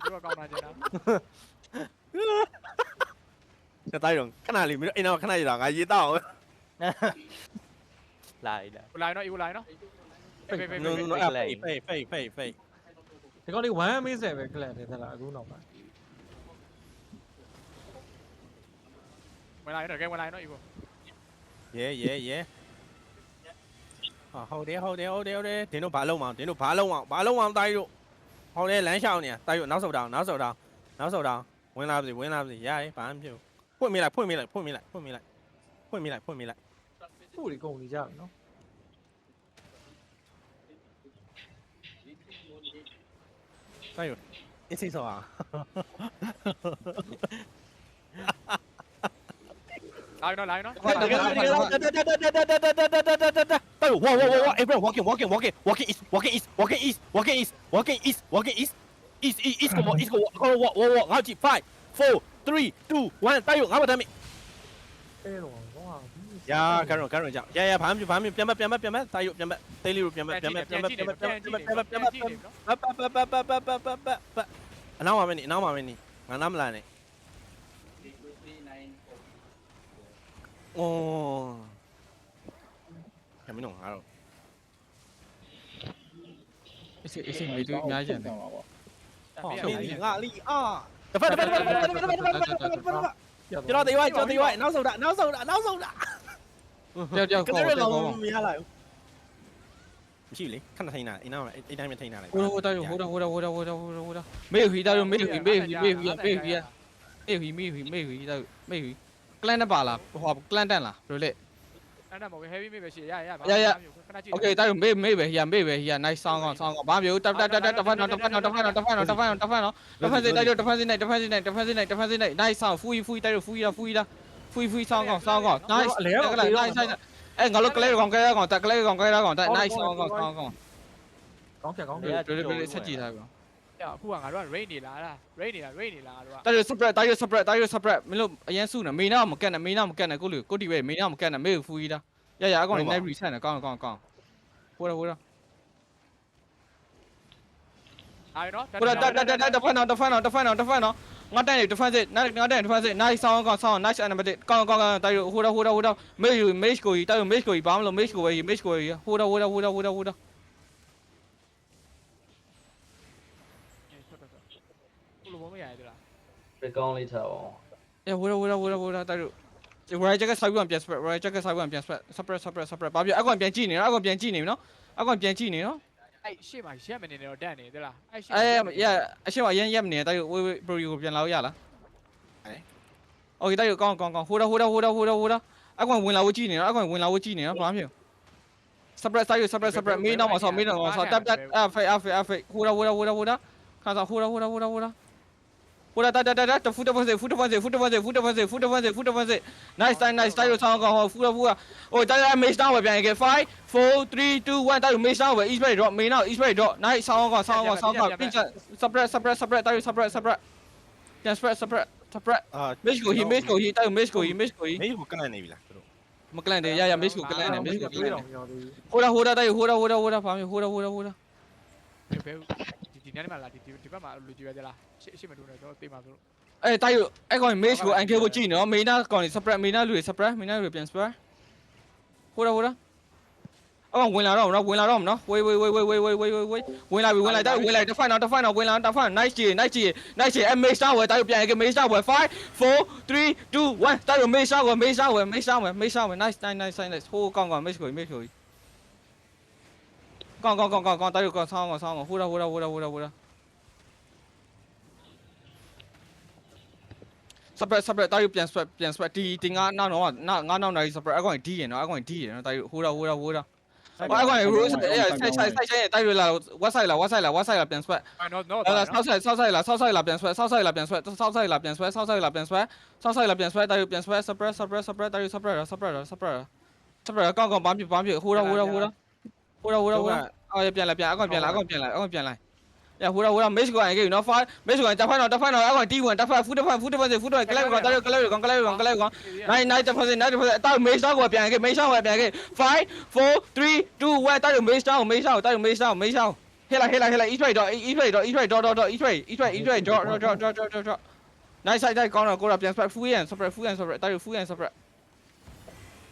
တတိုင်းတော့ခဏလေးမင်းတို့အိမ်တော့ခဏရတာငါရေးတော့ လာလာ ကိုလိုက်နော်ဤကိုလိုက်နော်ဖေး no fake ဒီကောင်လေး1 miss ပဲကလပ်တယ်သလားအခုနောက်ပါ ဝင်လိုက်နော်ကဲဝင်လိုက်နော်ဤကို ရဲဟုတ်တယ်ဒင်းတို့ဘာလုံးအောင်တိုင်းတို့ဟုတ်တယ်လမ်းရှောင်းနေတိုင်းတို့နောက်ဆုတ်တောင်းဝင်လာပြီရတယ်ဘာမှမဖြစ်ဘူးဖွင့်မိလိုက် ကိုယ်တွေကုန်နေကြပြီနော် တိုင်းတို့အစ်စိဆောအောင် လိုက်နော် တိုင်းတို့ဝါ everyone walking east come on east go walk ငါကြည့်5 4 3 2 1တိုင်းတို့ငါမတမ်းမိ အဲတော့ဟော ရာကန်ရောကြောက်ရဘာမှပြန်မတိုင်းတို့ပြန်မတေးလေးတို့ပြန်မအနောက်မှာမနေငါနားမလာနဲ့အိုးမင်းတို့ငါတော့ AC မေးသူအများကြီးရတယ် ငါလီတဖက်ကျွန်တော်တေးဝိုင်းနောက်ဆုံးတာ တယောက်ခေါ် က တ လေး ယောက် လော ခေါ် မရလာဘူးမရှိလေခဏထိုင်တာအိမ်နောက်အိမ်တိုင်းမထိုင်တာလေ ဟိုမေးဟီတာမေးဟီကလန်နဲ့ပါလားဟိုကလန်တန်လားဘယ်လိုလဲ အဲ့ဒါမဟုတ် heavy မိပဲရှိရခဏကြည့် Okay တာမေးပဲဟီယာမေးပဲဟီယာ nice sound ကောဘာမျိုးတဖက်နော် defense တိုက်တော့ defense နိုင် nice sound ဖူးတိုက်တော့ဖူးsound ကော nice အဲ့ငါတို့ကလေးကောင်ကဲကောင်တက် nice sound ကော ကောင်းဖြတ်ကောင်းဖြတ် တွေဆက်ကြည့်ထားပြီ အခုကငါတို့က rain နေလားrain နေလားတို့က တိုက်ရ separate မင်းတို့အရင်စုနေမေးနာမကက်နဲ့ကိုလူကိုတီပဲမေးနာမကက်နဲ့မေးဖူးကြီးတာရအကောင်နေ night reset နဲ့ကောင်းဟိုတော့ အားနော် ဟိုတော့တဖက်နော်ငါတိုင်နေ defense ငါတိုင် defense nice sound ကော nice animatic ကောင်းတိုက်ရဟိုတော့မေးကိုကြီးတိုက်ရမေးကိုကြီးဘာမလို့မေးကိုပဲဟိုတော့ ဘလိုမမရရလား ပြကောင်းလေးထားအောင် ဟိုတော့တိုက်ရ right jacket ဆိုင်ပြန် spread right jacket ဆိုင်ပြန် separate ဘာပြအကောင်ပြန်ကြည့်နေနော် အဲ့ရှေ့မှာရက်မနေတော့တန့်နေသလားအဲ့ရှေ့ အရှေ့မှာရမ်းမနေတိုက်ရ bro ကိုပြန်လာလို့ရလားโอเคတိုက်ရကောင်းဟိုတော့အကောင်ဝင်လာဝကြည့်နေနော်ဘာမှမဖြစ် separate မေးနောက်မှာဆောတပ် fake ဟိုတော့ခါစားဟိုတော့ ဟိုဒါတာဖူdefensive nice time တိုက်လို့ဆောင်းကောင်းဟိုဖူဟိုတာ maze down ပဲပြန်ခဲ့5 4 3 2 1တိုက်လို့ maze down ပဲ east bay drop main now east bay drop nice ဆောင်းကောင်းpinch separate တိုက်လို့ separate ပြန် separate အာ miss ကို he တိုက်လို့ miss ကို မင်းကိုကန့်နေပြီလားတို့ မကလန်တယ်ရ miss ကိုကလန်တယ် miss ကိုကလန်တယ် တော့ပြောသေး ဟိုဒါတိုက်ဟိုဒါဘာမျိုးဟိုဒါ ဘယ်ဒီနေ့မှလာဒီဘက်မှာလူကြည့်ရတယ်လားရှေ့မတူနဲ့တော့တေးမှာဆို အဲ့တိုက်အဲ့ကောင် miss ကို angle ကိုကြည့်နော် main ကောင် separate main လူတွေ separate main လူတွေပြန် separate ဟိုဒါအော်ဝင်လာတော့မနော်ဝင်လာတော့မနော်ဝေးဝင်လာပြီဝင်လိုက် define တော့ဝင်လာ define nice ကြီး အဲ့ main star ဝယ်တိုက်ပြန်ခဲ့ main star ဝယ်5 4 3 2 1တိုက် main star ဝယ် niceဟိုကောင် miss ကိုကောင်တိုက်ကောင်ဆောင်းဟိုဒါ separate တိုက်ပြန် sweat ဒီငါနောက်တော့ငါနောက်နိုင် separate အကောင် D ရနော်တိုက်ဟိုဒါအဲ့ကောင် rose အဲ့ဆိုင်တိုက်ရလာ what side လာပြန် sweat နော် ဆောက်ဆိုင်လာပြန် sweat တိုက်ပြန် sweat တိုက် separate ကောင်ဘာဖြစ်ဟိုဒါအော်ပြန်လာအကောင်ပြန်လာရဟိုဒါ miss ကိုအကေနော် miss ကိုdefine တော့အကောင် T1 define foot define ကလေးကောင်နိုင်define တောက် miss ကိုပြန်ကေ miss ကိုပြန်ကေ5 4 3 2 1တောက် miss ကိုဟဲလာ east right dot nice side ကောင်းတော့ကိုရာပြန် spread full and separate တောက် full and separate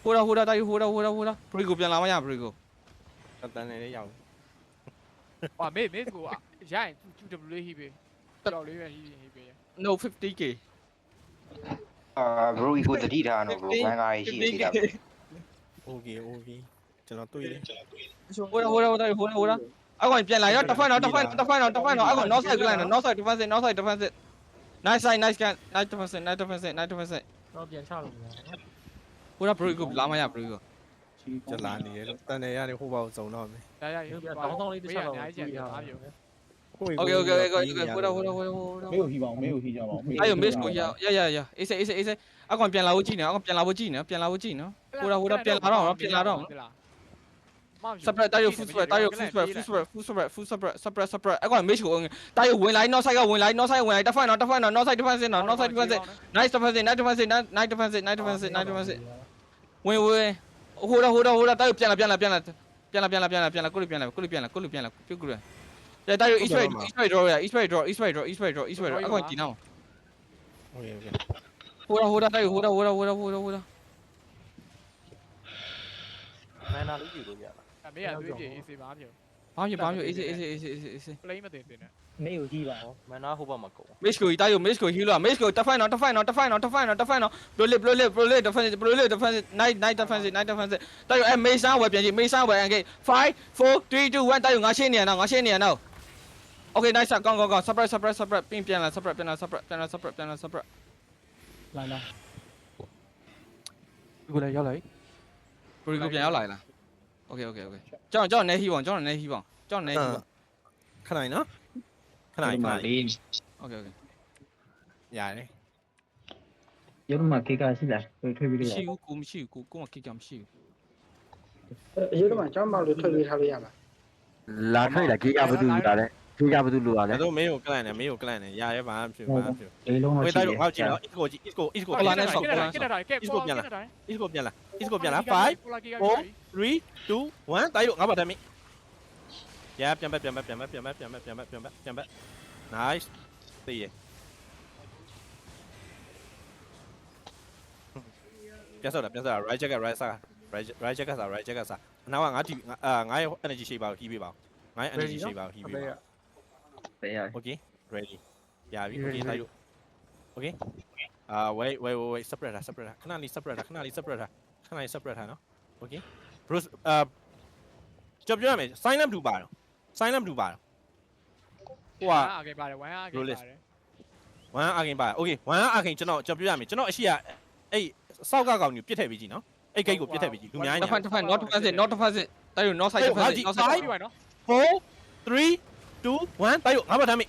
ဟိုဒါတိုက်ဟိုဒါ break ကိုပြန်လာမရ break ကို တန်နေလေးရောက် ဟာမေးကိုရရင် QW ဟိပေးတော်လေးပဲဟိပေး no 50k ဘရိုကိုတတိထားနော်ဘရိုဘန်ကားရှိရှိတာ โอเคကျွန်တော်တွေ့တယ် ဟိုဒါအကောင်ပြန်လာရော define တော့အကောင် north side ကလိုက်နော် north side defensive nice defensive တော့ပြန်ချလို့ ဟိုဒါ break ကိုလာမရ break ကို ကျွန်တော်လာနေတယ်လို့တန်နေရတယ်ဟိုဘောက်စုံတော့မယ် ရ တောင်းတောင်းလေးတစ်ချက်တော့ အများကြီးကျန်တာပြော okay ဟိုဒါ မေကိုဟီပါအောင်မေကိုဟီကြပါအောင် အဲ့ miss ကိုရအေးစေအကောင်ပြန်လာဖို့ကြည့်နော်ပြန်လာဖို့ကြည့်နော်ဟိုဒါပြန်လာတော့ separate တိုက် full spread အကောင် miss ကိုတိုက်ဝင်လိုက် north side ကဝင်လိုက် define တော့ north side defensive nice defensive ဝင်ဟိုဒါတိုက်ပြန်လာကိုလိုပြန်လာပြုတ်တိုက် east right draw ရ east right draw အကောင်ကြည့်နော် โอเค ဟိုဒါတိုက်ဟိုဒါ မန်နာလေးယူလို့ရလား အမေကသွေးကြည့်အေးစေပါပြော ဘာဖြစ်အေး play မတင်တင်နဲ့ မေကိုကြည့်ပါဦး မန်နာဟိုဘက်မှာကုန် miss ကိုတိုက် miss ကို heal လာ miss ကို define တော့ define တော့ defensive night defensive တိုက် main sound ဝယ်ပြန်ကြည့် main sound ဝယ် engage 5 4 3 2 1တိုက်ငါရှင်းနေရနော် okay nice ကောင်း separate ပြန်လာ separate လာ ကိုလည်းရောက်လိုက် break ကိုပြန်ရောက်လာလား okay ကျွန်တော်နေဟီပေါင် ခဏနော်ခဏ okay ရတယ် ရုပ်မှာကေကရှိလားထွေးပြီးလို့ရ မရှိဘူးကိုမရှိဘူးကိုမကိကမရှိဘူး ရုပ်မှာကျောင်းပေါက်လေးထွေးပြီးထားလို့ရလား လာထိုက်လာကေကဘာတူလာလဲကေကဘာတူလို့ရလဲ တို့မင်းကိုကလန့်နေရရဲဘာမှဖြစ် လေးလုံးတော့ ဝေး ရှိ တိုက် တယ် လို့ဟောက်ကြည့်နော် east ကိုပြန်လာ 5 4 3 2 1တိုက်လို့ငါဘာတမ်းမိရပြန်ဘက် nice သိရပြန်ဆောက် right check right စား right check စားနောက်ကငါတီငါရဲ့ energy shape ပါကိုဟီးပေးပါငါရဲ့ energy shape ပါကိုဟီးပေးပါ ပေးရ okay ready ရပြီ okay တိုက်လို့ okay wait separate ခဏလေး separate နော် okay bro ကြော်ပြောရမယ် sign up တူပါတော့ဟိုက 1 again ပါတယ်1 again ပါ okay 1 again ကျွန်တော်ကြော်ပြောရမယ်ကျွန်တော်အရှိကအဲ့စောက်ကကောင်ကြီးပြစ်ထည့်ပြီးကြည့်နော်အဲ့ gate ကိုပြစ်ထည့်ပြီးကြည့်လူများညာ define not defensive တိုက်လို့ north side defensive ပြီးပါနော် 4 3 2 1တိုက်လို့ငါဘာတမ်းမိ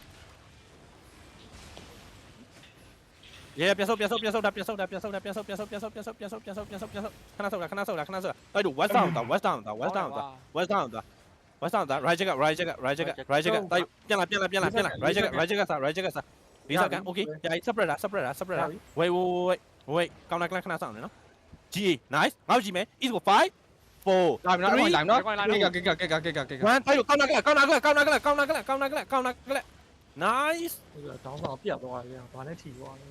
耶，别收，别收，别收他，别收他，别收他，别收，别收，别收，别收，别收，别收，别收，别收，看他收了，看他收了，看他收了。带住 West down 的 ，West down 的，West down 的，West down 的，West down 的 ，right 这个 ，right 这个 ，right 这个 ，right 这个，带住，变了，变了，变了，变了 ，right 这个 ，right 这个啥 ，right 这个啥。李少干 ，OK，呀，separate 啦 ，separate 啦 ，separate 啦。喂，剛才看他上嚟နော်。G，nice，我住咩？呢個 five。4 လာပြီနော်အဲ့ကောင်လာပြီနော် Right, ကိက one 帶住ကောင်းနာကလည်း nice တောင်းဆောင်ပြတ်သွားတယ်ဘာနဲ့ထီသွားလဲ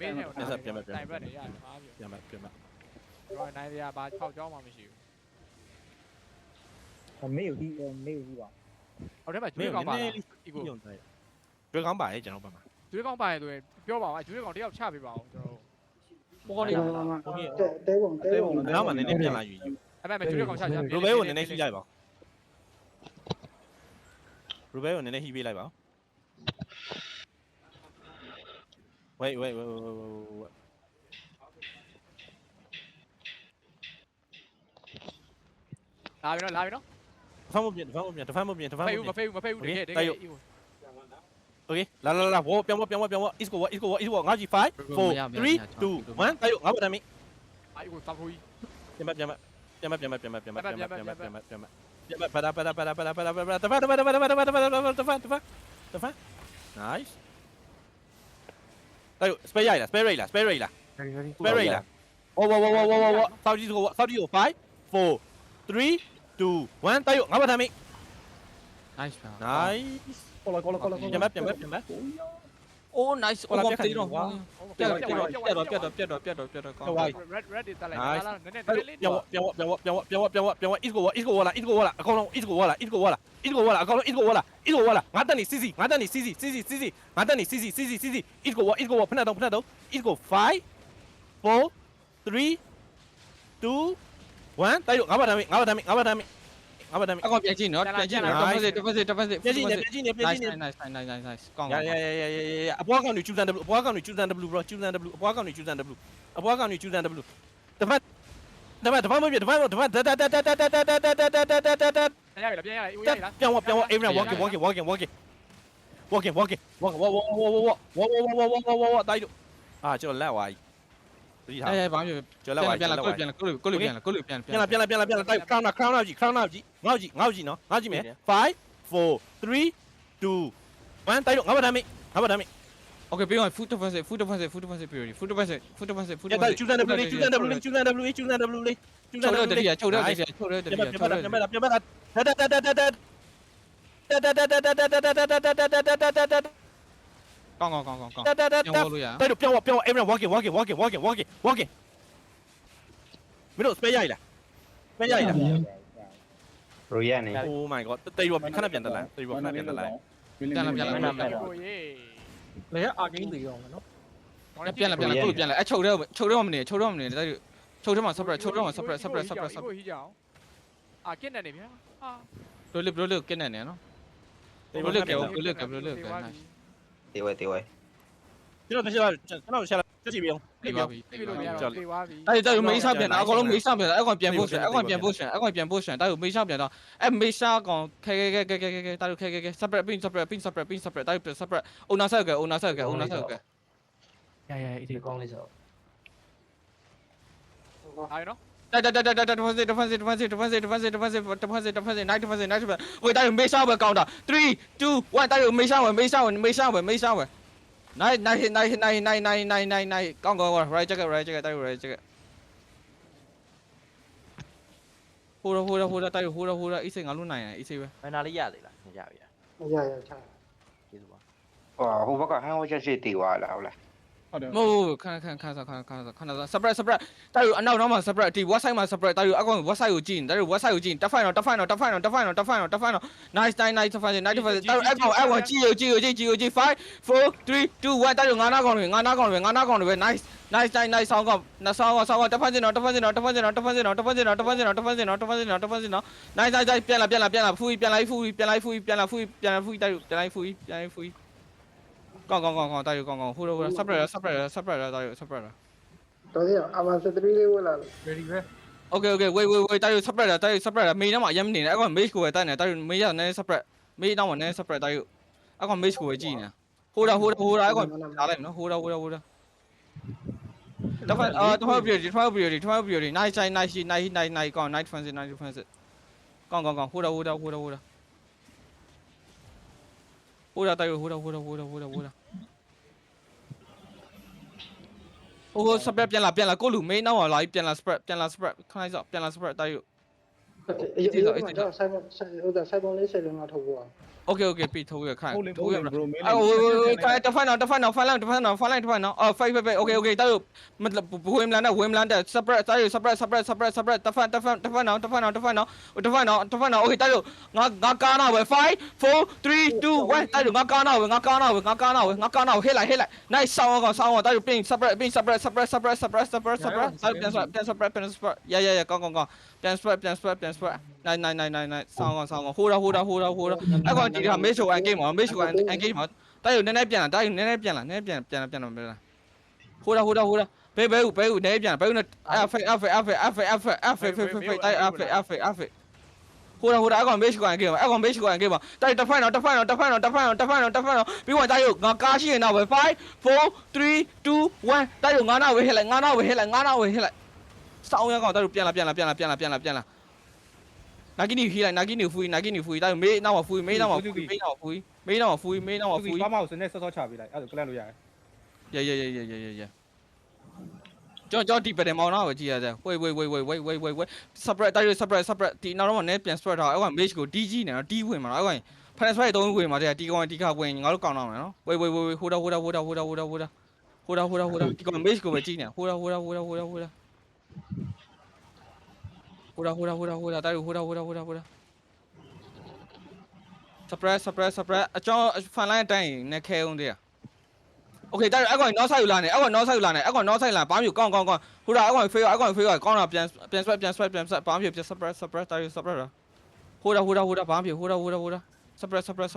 မင်းနဲ့တိုင်ဘက်နေရတယ်အားပြ ပြန်မယ် တော့နိုင်ရပါ6ကြောင်းမှမရှိ မေကိုဒီမေကိုဒီပါ ဘူးဟိုထဲမှာကျွေးကောင်းပါလားဒီကို တွေ့ကောင်းပါရဲ့ကျွန်တော်ဘက်မှာ ကျွေးကောင်းပါရင်ဆိုရင်ပြောပါဦးကျွေးကောင်းတယောက်ချပေးပါအောင်ကျွန်တော် ပေါ်နေ တဲပုံ နောက်မှနည်းနည်းပြန်လာယူ အဲ့မဲ့ကျွေးကောင်းချချ ရူဘဲကိုနည်းနည်းရှိလိုက်ပါရူဘဲကိုနည်းနည်းဟီးပေးလိုက်ပါဝေးလာပြီနော် ဖမ်းမပြင် မဖေးဘူးတကယ်တကယ် Okay လာဝေါပြောင်း is go what ငါကြီး5 4 3 2 1တိုက်ငါဘာတမီ အဲ့ကိုတောက်ခွေး ပြန်မပြန်မnice တိုက် spare ရိုက်လား spare rate လား spare rate ဝေါစောက်ကြီးကို5 4 3 2 1တိုက်ငါဘာတမီ nice nice ပြန်မ โอ้ nice โอ้ကောင်းတေးတော့ပြတ်တော့ကောင်း red တက်လိုက်လာနည်းနည်းလေး ပြောင်း is go ဝါလာအကောင်လုံး is go ဝါလာအကောင်လုံး is go ဝါလာငါတက်နေ CC ငါတက်နေ CC is go ဖက်တော့ is go 5 4 3 2 1တိုက်ငါဘာတမီ အကောင်ပြန်ကြည့်နော်ပြန်ကြည့်နော် defensive ပြည့်ကြည့်နေ nice ကောင်း ရအပွားကောင်တွေ choose and w အပွားကောင်တွေ choose and w bro choose and w အပွားကောင်တွေ choose and w အပွားကောင်တွေ choose and w တပတ်မပြတပတ် ရပြီပြန်ရပြီ ပြောင်း everyone walking တိုက်တို့ကျွန်တော်လက်ဝါကြီးဒီထား ဘာမျိုး ကျွန်တော်လက်ဝါကြီး ပြန်လာကိုပြန်တိုက် crown ကြီးငေါ့ကြီးနော်ငေါ့ကြီးမယ်5 4 3 2 1တိုက်တို့ငါဘာတမ်းမိ okay ပြီးတော့ foot defensive period foot defensive တိုက် choose and w choose and w တတိယချုပ်တယ် ကောင်းပြန်လို့ရ တိုက်တို့ပြောင်း everyone walking မင်းတို့ spare ရိုက်လား ရိုးရနေ oh my god တိုက်တို့ခဏပြန်တက်လာ ကိုရေး လေအာဂိမ်းတွေရောမယ်နော် ပြန်လာကိုပြန်လာအချုပ်တော့မနေတိုက်ချုပ်ထဲမှာ separate ဟိုဟီးကြအောင်အာကစ်နေဗျာဟာ ဘလို့ကင်းနေနော်ဘလို့ကဲ တေဝဲ ကျွန်တော်ရှာလာကြည့်ပြီးအောင် ပြီးပါပြီ ပြီလို့မရတော့ပြေးသွားပြီ တိုက်မေးစားပြန်တာအကောင်လုံးမေးစားပြန်တာအကောင်ပြန် post တိုက်မေးစားပြန်တော့မေးစားကောင်ခဲတိုက်ခဲ separate pin separateတိုက် separate owner ဆက်က ရဒီကောင်းလေးဆို အားရနော် defensive night wait တိုက်မေးစားပဲကောင်းတာ3 2 1တိုက်မေးစားပဲ nice ကောင်း right check တိုက် right check ဟိုတိုက်ဟိုအေးစိတ်ငါလို့နိုင်တယ်အေးစိတ်ပဲ မနာလေးရသေးလားမရပြီ ရချာ ကျေးဇူးပါ ဟိုဘက်ကဟန်ဝချက်ရှိတေဝါလားဟုတ်လား ဟုတ်တယ် မဟုတ်ခဏ separate တိုက်အနောက်မှာ separate ဒီ west side မှာ separate တိုက်အကောင် west side ကိုကြည့်တိုက် west side ကိုကြည့်တက်ဖိုင်တော့ nice defensive တိုက်အကောင်ကြည့်5 4 3 2 1တိုက်ငါးနာကောင်တွေပဲ nice ဆောင်းကောင်တက်ဖိုင်နော် nice ပြန်လာဖူးပြန်လိုက်ဖူးကောင်းတိုက်ကောင်းဟို separate တိုက် တော်သေးအမန်3လေးဝလာ ready ပဲ okay wait တိုက် separate မေးတော့မှရမ်းနေတယ်အကောင် mage ကိုပဲတိုက်နေတိုက်မေးရနေ separate မေးတော့မှနေ separate တိုက်အကောင် mage ကိုပဲကြည့်နေ ဟိုတာအဲ့ကောင်ထားလိုက်နော်ဟိုတာတဖက်12 priority niceကောင်း night transit ကောင်းဟိုတာတိုက်ဟိုတာစပရက်ပြန်လာကိုလူမေးနောက်လာပြန်လာစပရက်ခိုင်းစောပြန်လာစပရက်တိုက် Okay, Pete, hold your kind. Define now. Five. Okay. That Wimland, separate. Define now. Okay, that Ngakana with 5, 4, 3, 2, 1. That Ngakana. Hela. Nice sound. That you being separate. Yeah. Go. Plan spread. Nine. Sound. Hold up. I got to make sure I game on. That you never plan. Hold up. Baby, never plan. F. Hold up. I got make sure I game. That the final. We want that you. Nakashi now 5, 4, 3, 2, 1. That you Ngana with Hela. Sound you got to plan. Nagini here, Nagini fui, that made now a fui. ဘာမှစနေစောစောချပေးလိုက်အဲ့ဒါကလန်လို့ရတယ် Yeah. John deep at the mount now, Gia. Wait. Separate. Now one net and spread out. I want Mexico DG now, D women. I want. Parents don't win, my dear. Diga win. I'll count now. Wait. Hold up. Mexico, Virginia. Hold up. Suppress. John, fine time. Neck on there. Okay, that I got no side line. I got no side line. Bomb you, gone. Hold on, I want to fail. Gone up. Plan spread. Bomb you, just suppress. Hold up. Bomb you. Hold up. Suppress. Suppress.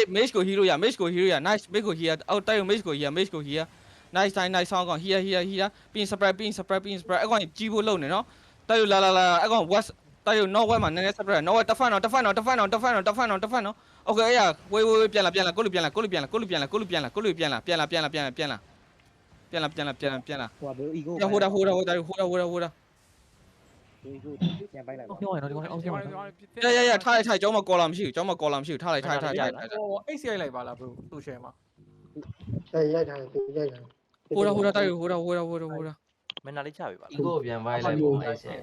Mexico hero. Nice. Mexico here. Out there, Mexico here. Nice. Song on here. Being spread. I got Jibo loan, you know. Tayo la. I got what's tayo no what man. No what the final. Okay, yeah. Wait. Piala. Piala. ဟိုကဘယ် ego Yeah, hold up. ပြန်ပိုက်လိုက်ပါ အောင်ပြောရတော့ဒီကောင်အောင်ပြောရတော့ Yeah. ထားကျောင်းမှာကော်လာမရှိဘူးထားလိုက် ဟို ACI လိုက်ပါလား bro သူ့ share မှာ ဟိုတာ မင်းနာလေးချပြီပါလား ego ပြန်ပိုင်းလိုက်ပေါ့အဲ့ဆရာ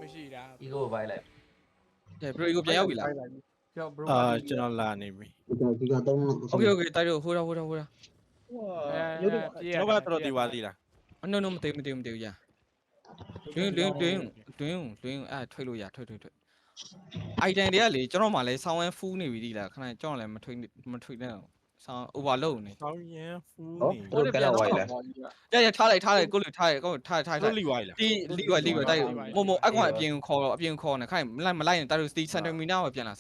မရှိတာ ego ပိုင်းလိုက် Yeah, bro ကိုပြန်ရောက်ပြီလား ပြော bro ကျွန်တော်လာနေပြီ Okay တိုက်လို့ဟိုတာ ဟို ကျွန်တော်ကတော့ဒီပါသေးလား No မသိဘူးရတွင်းအဲ့ထွေးလို့ရထွေး item တွေကလေကျွန်တော်မှလည်းဆောင်းဝဲဖူးနေပြီဒီလားခဏကျွန်တော်လည်းမထွေးနဲ့ဆောင်း overload နေ ဆောင်းရန်ဖူး ဟုတ် နေ သူတို့ကလည်းဝိုင်းလဲ ရထားလိုက်ကိုလူထား တို့လီဝိုင်းလား ဒီလီဝိုင်းတိုက်မအကောင်အပြင်ခေါ်နေခိုင်းမလိုက်ရင်တိုက်လို့စန်တီမီနာပဲပြန်လာ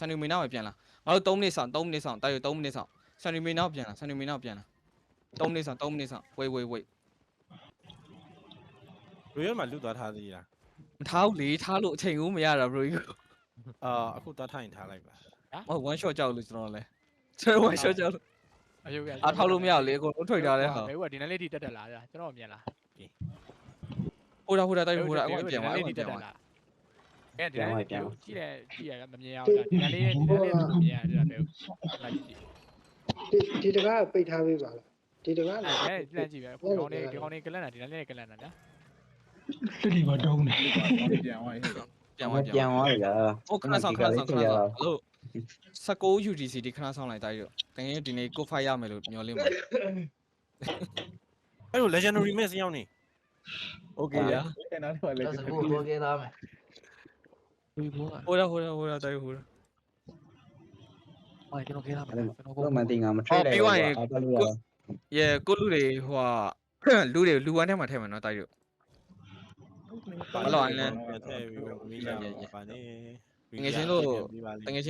ငါတို့3မိနစ်ဆောင်တိုက်လို့3မိနစ်ဆောင်စန်တီမီနာပြန်လာ3မိနစ်ဆောင် wait ဘယ်မှာလူသွားထားသေးလား မထားဘူးလေထားလို့အချိန်ဦးမရတာ bro အခုသွားထားရင်ထားလိုက်ပါ one shot ကြောက်လို့ကျွန်တော်လည်း one shot ကြောက်လို့ အယုတ်က အားထောက်လို့မရဘူးလေအကုန်လုံးထွက်ထားတဲ့ဟာ ဘယ်ကဒီနေ့လေးထိတက်လာတာကျွန်တော်မြင်လား ဟိုတာတိုက်ဟိုတာအကုန်ပြန်သွား ဒီနေ့ထိတက်လာအဲ့ဒီနေ့ကြည့်ရမမြင်ရဘူးဒီနေ့လေးမမြင်ရတာပဲလိုက်ကြည့် ဒီတကားပိတ်ထားပေးပါလားဒီတကား အဲ့လက်ကြည့်ပဲဒီကောင်နေကလန်တာဒီနေ့လေးကလန်တာဗျာ ပြန်သွားဟဲ့ ဟုတ်ခဏဆောင်လို့19 UTC ဒီခဏဆောင်လိုက်တိုက်ရောတကယ်ဒီနေ့ကိုဖိုက်ရမယ်လို့ညော်လင်းပါ အဲ့လို legendary miss ရောက်နေ Okay ရအဲ့နားတော့လည်း ဒါဆိုကိုခဲ့သားမယ် ဒီဘောက ဟိုတာတိုက်ဟိုတာ ဟိုကျွန်တော်ခဲ့တာမယ်ကျွန်တော် တော့မတင်ငါမထွေးလိုက်ဘူးအားပါလို့ရ Yeah ကိုလူတွေဟိုလူတွေလူဝမ်းထဲမှာထည့်မယ်နော်တိုက်ရော ဘာလို့လဲထည့်ပြီးမီးလာပါနဲ့ ငယ်ချင်းတို့ တကယ်